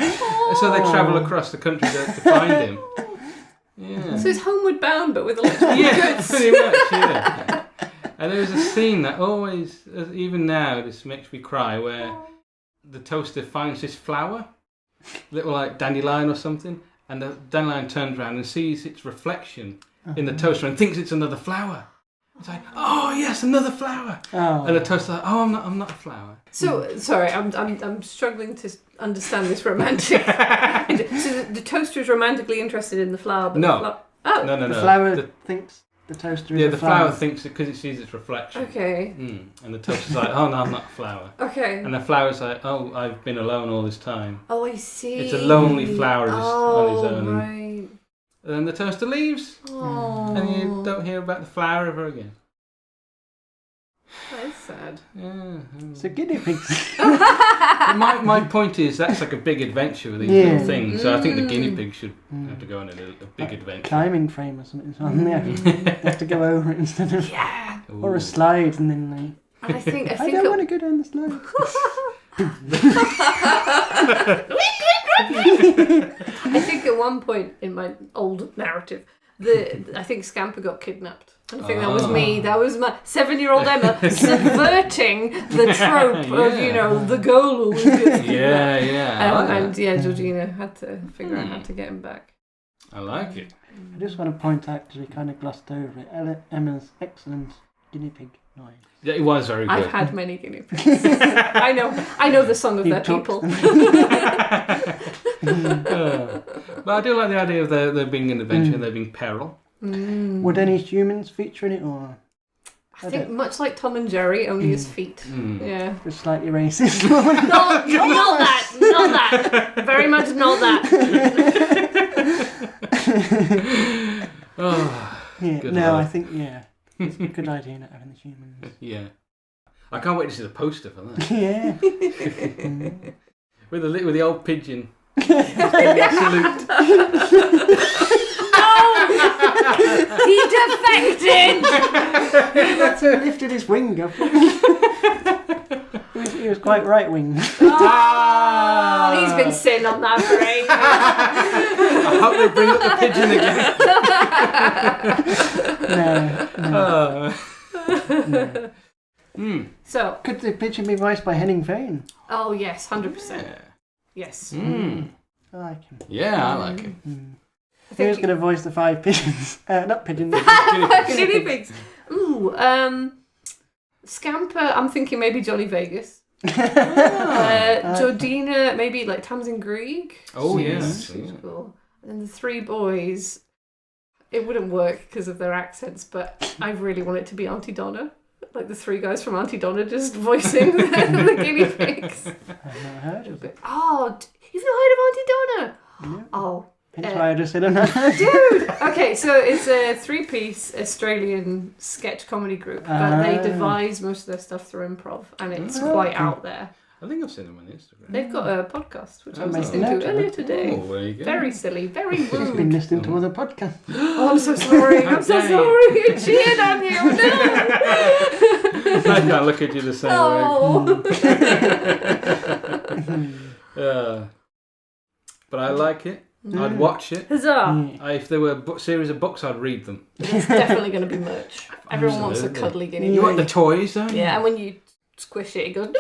so they travel across the country to find him. Yeah. So it's Homeward Bound, but with electric goods. Pretty much. Yeah. And there's a scene that always, even now, this makes me cry, where the toaster finds this flower, little like dandelion or something, and the dandelion turns around and sees its reflection in the toaster and thinks it's another flower. It's like, oh yes, another flower. Oh. And the toaster's like, oh, I'm not a flower. So sorry, I'm struggling to understand this romantic. So the toaster is romantically interested in the flower, but No. Oh, No. The flower thinks the toaster is Yeah, a the flower thinks it because it sees its reflection. okay, And the toaster's like, oh no, I'm not a flower. okay. And the flower's like, oh, I've been alone all this time. Oh, I see. It's a lonely flower just on his own. Right. And then the toaster leaves, Oh. and you don't hear about the flower ever again. That is sad. Yeah. So guinea pigs. My point is that's like a big adventure with these little things. So I think the guinea pig should have to go on a big adventure. Climbing frame or something on there. They have to go over it instead of or a slide and then like. And I don't want to go down the slide. I think at one point in my old narrative, I think Scamper got kidnapped. And I think that was me. That was my 7-year-old Emma subverting the trope of, the girl who always gets kidnapped. And Georgina had to figure out how to get him back. I like it. I just want to point out, because we kind of glossed over it, Emma's excellent guinea pig noise. Yeah, it was very good. I've had many guinea pigs. I know the song of their people. But I do like the idea of there being an adventure and there being peril. Would any humans feature in it, or? I think much like Tom and Jerry, only his feet. Yeah. Just slightly racist. Not that. Very much not that. I think it's a good idea not having the humans. Yeah. I can't wait to see the poster for that. Yeah. with the old pigeon. Salute. He defected! That's who lifted his wing up. He was quite right-winged. He's been sitting on that for ages. I hope they bring up the pigeon again. No. So, could the pigeon be voiced by Henning Vane? Oh, yes, 100%. Yes. I like him. Yeah, I like him. Who's going to voice the 5 pigeons? Not pigeons. Guinea pigs. Ooh, Scamper, I'm thinking maybe Johnny Vegas. Georgina, maybe like Tamsin Grieg. Oh, She's cool. And the 3 boys, it wouldn't work because of their accents, but I really want it to be Auntie Donna. Like the 3 guys from Auntie Donna just voicing the guinea pigs. I've never heard of it. Oh, you've not heard of Auntie Donna? No. Oh. That's why I just said it. Dude! Okay, so it's a 3-piece Australian sketch comedy group, but they devise most of their stuff through improv, and it's quite out there. I think I've seen them on Instagram. They've got a podcast, which I was listening to earlier today. Oh, there you go. Very silly, very rude. She's been listening to other podcasts. Oh, I'm so sorry. I'm so sorry. You cheated on you. No. I can't look at you the same way. But I like it. I'd watch it. Huzzah! If there were a series of books, I'd read them. There's definitely going to be merch. Everyone wants a cuddly guinea pig. You want the toys, don't you? Yeah, and when you squish it, it goes...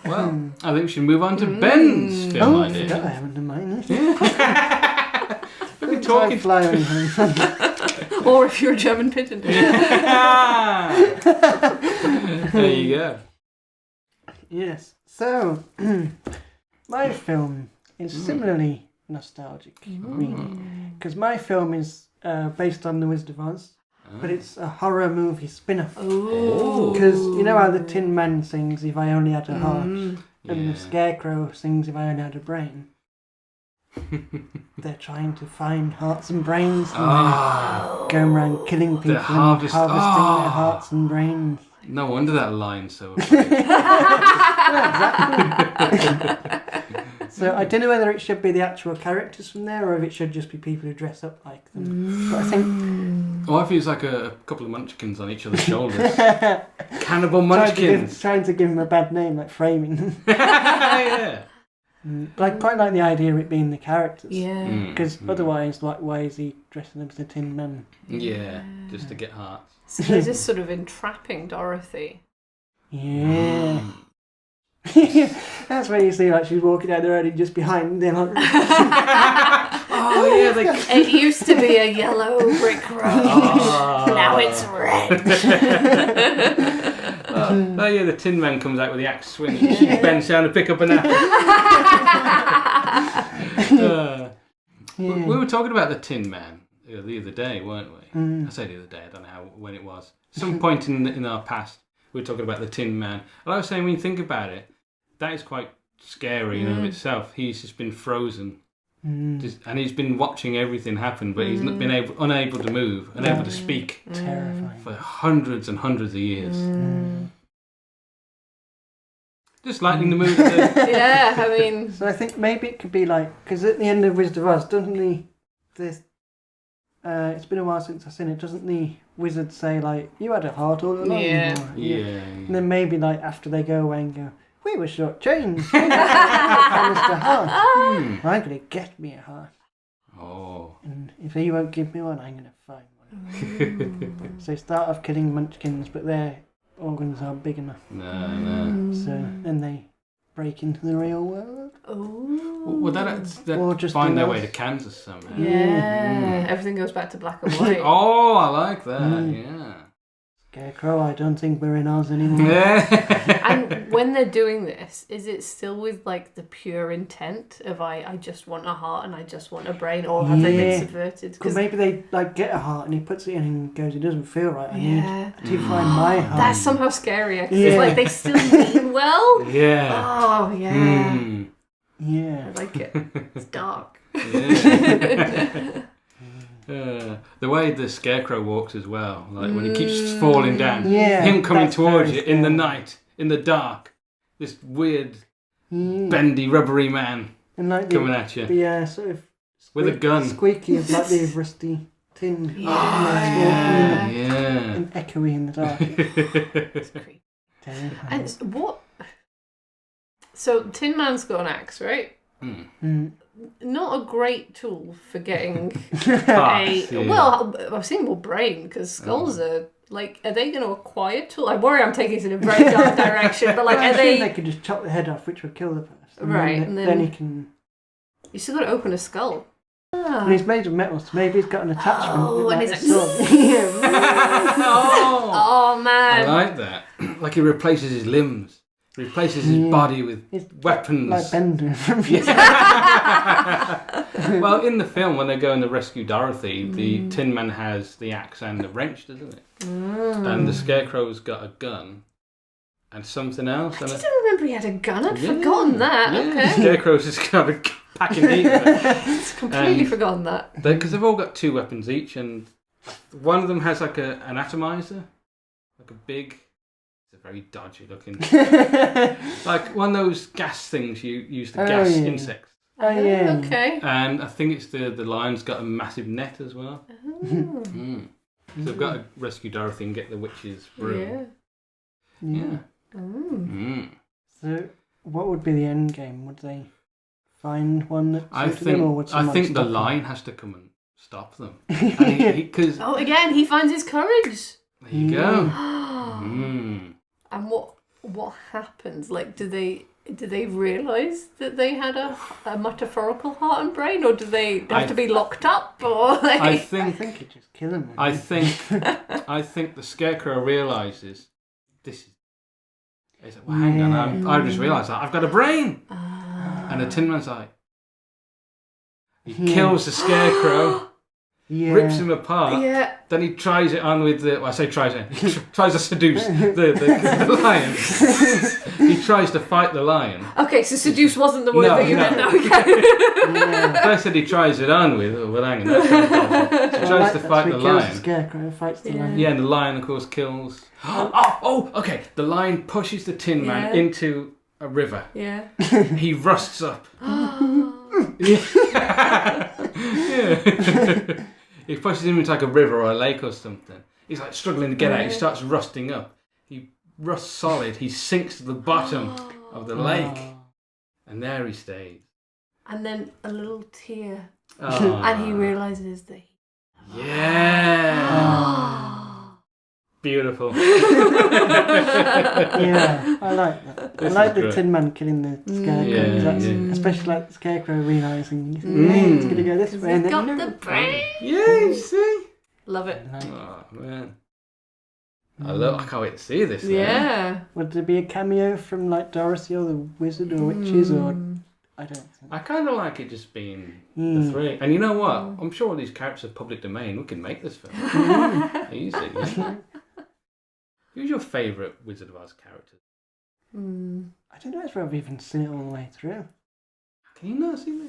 Well, I think we should move on to Ben's film idea. I haven't done mine. We've been talking. Fly on. Or if you're a German pigeon. There you go. Yes. So, my film is similarly nostalgic, really, because my film is based on The Wizard of Oz, but it's a horror movie spin-off. Because you know how the Tin Man sings "If I Only Had a Heart," and the Scarecrow sings "If I Only Had a Brain." They're trying to find hearts and brains, and going around killing people and harvesting their hearts and brains. No wonder that line's so. So I don't know whether it should be the actual characters from there, or if it should just be people who dress up like them. But I think. Oh, I feel it's like a couple of munchkins on each other's shoulders. Cannibal munchkins. Trying to give them a bad name, like framing them. Yeah. But I quite like the idea of it being the characters. Yeah. Because otherwise, like, why is he dressing up as a Tin Man? Yeah, just to get hearts. So they're just sort of entrapping Dorothy. Yeah. That's where you see, like, she's walking down the road and just behind them. Like, oh, yeah. It used to be a yellow brick road. Now it's red. Oh, yeah, the Tin Man comes out with the axe swinging. She bends down to pick up an apple. We were talking about the Tin Man the other day, weren't we? I say the other day, I don't know when it was. Some point in our past, we were talking about the Tin Man. And I was saying, when you think about it, that is quite scary in and of itself. He's just been frozen And he's been watching everything happen, but he's not been unable to move, unable to speak Terrifying. for hundreds and hundreds of years. Just lightening the mood. Yeah, I mean... So I think maybe it could be like... Because at the end of Wizard of Oz, doesn't it's been a while since I've seen it, doesn't the wizard say, like, you had a heart all along? Yeah. And then maybe, like, after they go away and go, we were short-changed. We promised a heart. I'm going to get me a heart. Oh. And if he won't give me one, I'm going to find one. So start off killing munchkins, but their organs are big enough. No. So then they break into the real world. Well, Or just find their do way that. to Kansas somehow. Yeah. Everything goes back to black and white. Oh, I like that. Yeah. Scarecrow, I don't think we're in Oz anymore. And when they're doing this, is it still with like the pure intent of I just want a heart and I just want a brain, or have they been subverted? Because maybe they like get a heart and he puts it in and goes, it doesn't feel right. I need to Yeah. find my heart. That's somehow scarier. 'Cause it's like they still mean well. Yeah. Oh yeah. Yeah. I like it. It's dark. Yeah. The way the Scarecrow walks as well, like when he keeps falling down, him coming towards you in the night, in the dark, this weird, bendy, rubbery man and like coming at you sort of with a gun. Squeaky of like the rusty tin. Yeah. And echoey in the dark. It's creepy. And what? So Tin Man's got an axe, right? Not a great tool for getting Well, I've seen more brain because skulls are like. Are they going to acquire tool? I worry I'm taking it in a very dark direction, but like, are they? They could just chop the head off, which would kill the person. Right, And then he can. You still got to open a skull. And he's made of metal, so maybe he's got an attachment. Oh, with, and like, he's a like, sword. Oh man! I like that. Like he replaces his limbs, replaces his body with weapons. Like Bender from Well, in the film, when they go and they rescue Dorothy, the Tin Man has the axe and the wrench, doesn't it? And the Scarecrow's got a gun and something else. I didn't remember he had a gun. I'd forgotten that. Yeah, Okay. the Scarecrow's just got a packing heat of it. It's completely forgotten that. Because they've all got two weapons each, and one of them has like an atomizer, like a big. It's a very dodgy looking, like one of those gas things you use to gas insects. Oh yeah. Okay. And I think it's the lion's got a massive net as well. So they've got to rescue Dorothy and get the witch's broom. Yeah. So, what would be the end game? Would they find one that I suited them, or would think someone the stop them? lion has to come and stop them. Because Oh, again, he finds his courage. there you go. And what happens? Like, do they realise that they had a metaphorical heart and brain, or do they have to be locked up? Or like... I I think think it just kill him. I think the Scarecrow realises this is. He's like, well, hang on, I just realised that I've got a brain. And the Tin Man's like, he kills the Scarecrow, rips him apart. Yeah. Then he tries it on with the. Well, I say tries it. He tries to seduce the lion. He tries to fight the lion. Okay, so seduce wasn't the word that you meant. Okay. First said he tries it on with. Oh, well, hang on. That's he tries to fight the lion. The Scarecrow fights the lion. Yeah, and the lion, of course, kills. Oh, okay. The lion pushes the Tin Man into a river. Yeah. He rusts up. Yeah. He pushes him into like a river or a lake or something. He's like struggling to get out. He starts rusting up. He rusts solid. He sinks to the bottom of the lake. And there he stays. And then a little tear. Oh. And he realises that Yeah. Beautiful. Yeah, I like that. This I like is the great. Tin Man killing the Scarecrow. Yeah, That's, yeah. Especially like the Scarecrow realising it's going to go this way. And he's then got the brain. Yeah, you see? Love it. Oh, man. I can't wait to see this. Yeah. Would there be a cameo from like Dorothy or the wizard or witches or I don't think. I kind of like it just being the three. And you know what? I'm sure these characters are public domain. We can make this film. Easy. Who's your favourite Wizard of Oz character? I don't know if I've even seen it all the way through. Can you not see me?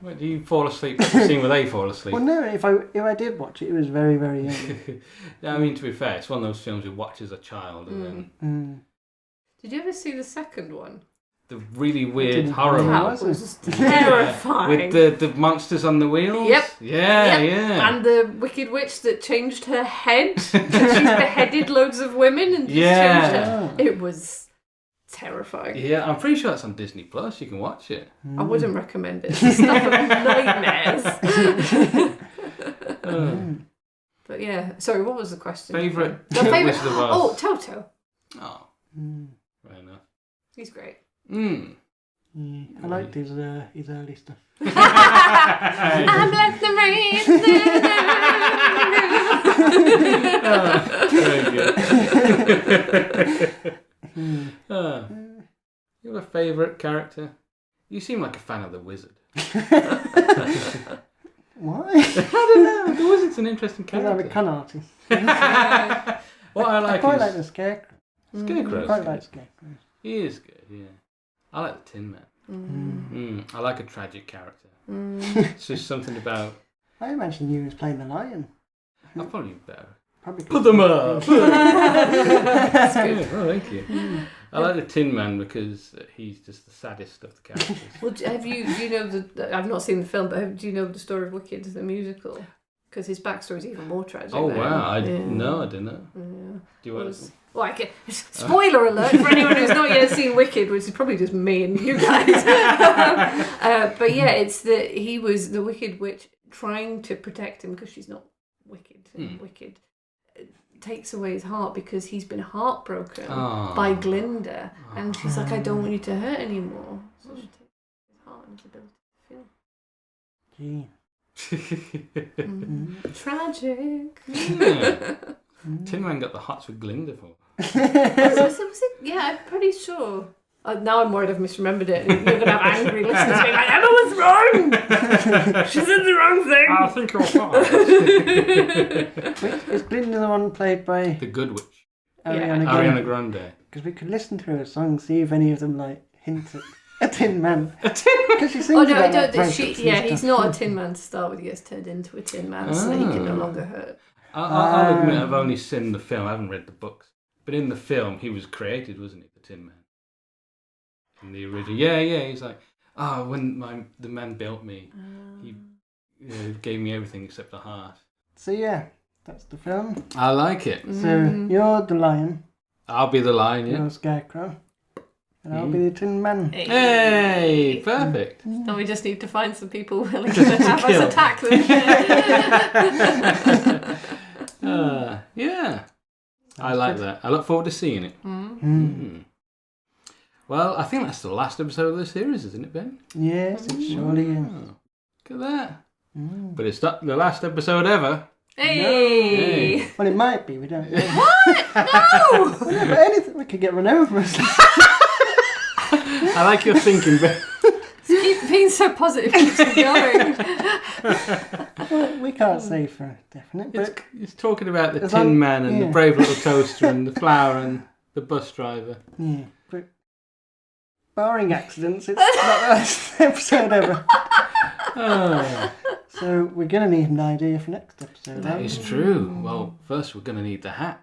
What, do you fall asleep at the scene where they fall asleep? Well, no. If I did watch it, it was very, very young. Yeah, I mean, to be fair, it's one of those films you watch as a child and then Did you ever see the second one? the really weird horror That one. was terrifying. With the monsters on the wheels? Yep. Yeah. And the Wicked Witch that changed her head. She's beheaded loads of women and just changed her. It was terrifying. Yeah, I'm pretty sure it's on Disney Plus. You can watch it. I wouldn't recommend it. It's the stuff of nightmares. But yeah, sorry, what was the question? Favourite Favourite? Wizard of Oz? Oh, Toto. Oh, fair enough. He's great. I liked his early stuff. I'm like the rain. Very good. You have a favourite character? You seem like a fan of the Wizard. Why? I don't know. The Wizard's an interesting Because I'm a character. con artist. What I like I quite is like the Scarecrow. Scarecrow. I quite like Scarecrow. He is good, yeah. I like the Tin Man. I like a tragic character. It's just something about... I imagine you was playing the lion. I'll probably be better. Probably. Put them up! That's good. Oh, thank you. I like the Tin Man because he's just the saddest of the characters. Well, do you know I've not seen the film, but do you know the story of Wicked, the musical? Because his backstory is even more tragic. Oh, then. wow. Yeah. No, I didn't know. Yeah. Do you want to... Spoiler alert for anyone who's not yet seen Wicked, which is probably just me and you guys. But yeah, it's that he was the Wicked Witch trying to protect him because she's not wicked. Wicked takes away his heart because he's been heartbroken by Glinda, and she's like, I don't want you to hurt anymore. So she takes his heart and his ability to feel. Gee. Tragic. Yeah. Tin Man got the hots with Glinda for. Was it? Yeah, I'm pretty sure. Now I'm worried I've misremembered it. And you're going to have angry listeners being like, Emma was wrong! She said the wrong thing! I think you're fine. Is Glinda the one played by The Good Witch. Ariana Ariana Grande. Because we could listen to her song, see if any of them hint at a Tin Man. A Tin Man? Because she sings Oh no, I about don't. breakups and He's stuff. not a Tin Man to start with. He gets turned into a Tin Man so that he can no longer hurt. I'll admit I've only seen the film. I haven't read the books. But in the film, he was created, wasn't he, the Tin Man? In the original. Yeah. He's like, when the man built me, he gave me everything except a heart. So yeah, that's the film. I like it. So you're the lion, I'll be the lion, yeah. you're Scarecrow, and I'll be the Tin Man. Hey, perfect. Then we just need to find some people willing to have us attack them. Yeah. I like that. I look forward to seeing it. Well, I think that's the last episode of the series, isn't it, Ben? Yes, it surely is. Look at that. But it's not the last episode ever. Hey! Well, it might be, we don't know. What? No! Well, no, but anything, we could get run over. I like your thinking, Ben. Keep being so positive keeps me going. Well, we can't say for definite, but It's talking about the As Tin long- Man and the yeah. brave little toaster and the flower and the bus driver. yeah, but barring accidents, it's not the last episode ever. So we're going to need an idea for next episode. That is true. Well, first we're going to need the hat.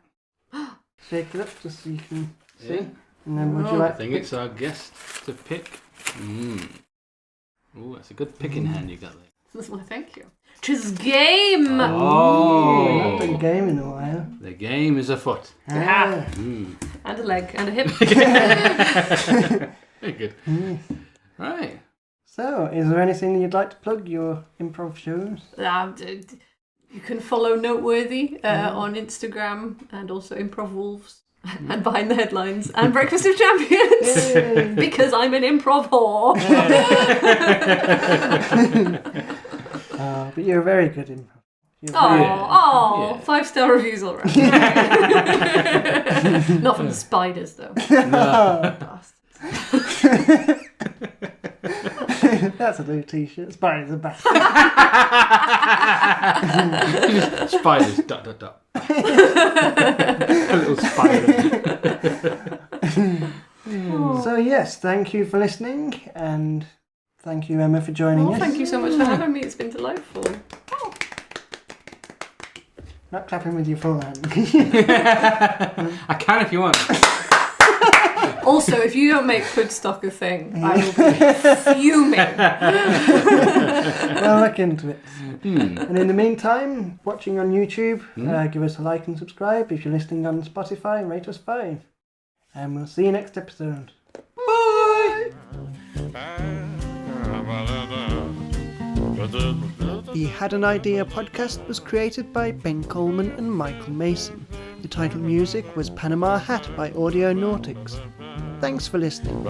Shake it up just so you can see. Yeah. And then would you I like think it's our guest to pick. Oh, that's a good picking hand you got there. Well, thank you. 'Tis game! We've not done Oh, a game in a while. the game is afoot. Ah. And a leg and a hip. Very good. Right. So, is there anything you'd like to plug your improv shows? You can follow Noteworthy on Instagram and also Improv Wolves and Behind the Headlines and Breakfast of Champions because I'm an improv whore. But you're a very good improv. Yeah. 5-star reviews all right. Not from the spiders though. Bastards. That's a new t-shirt. Spiders are back. Spiders. ... A little spider. So yes, thank you for listening, and Thank you, Emma, for joining us. Thank you so much for having me. It's been delightful. Not clapping with your full hand. I can if you want. Also, if you don't make Hoodstock a thing, I will be fuming. Well, look into it. And in the meantime, watching on YouTube, give us a like and subscribe. If you're listening on Spotify, rate us 5. And we'll see you next episode. Bye! The Had an Idea podcast was created by Ben Coleman and Michael Mason. The title music was Panama Hat by Audio Nautics. Thanks for listening.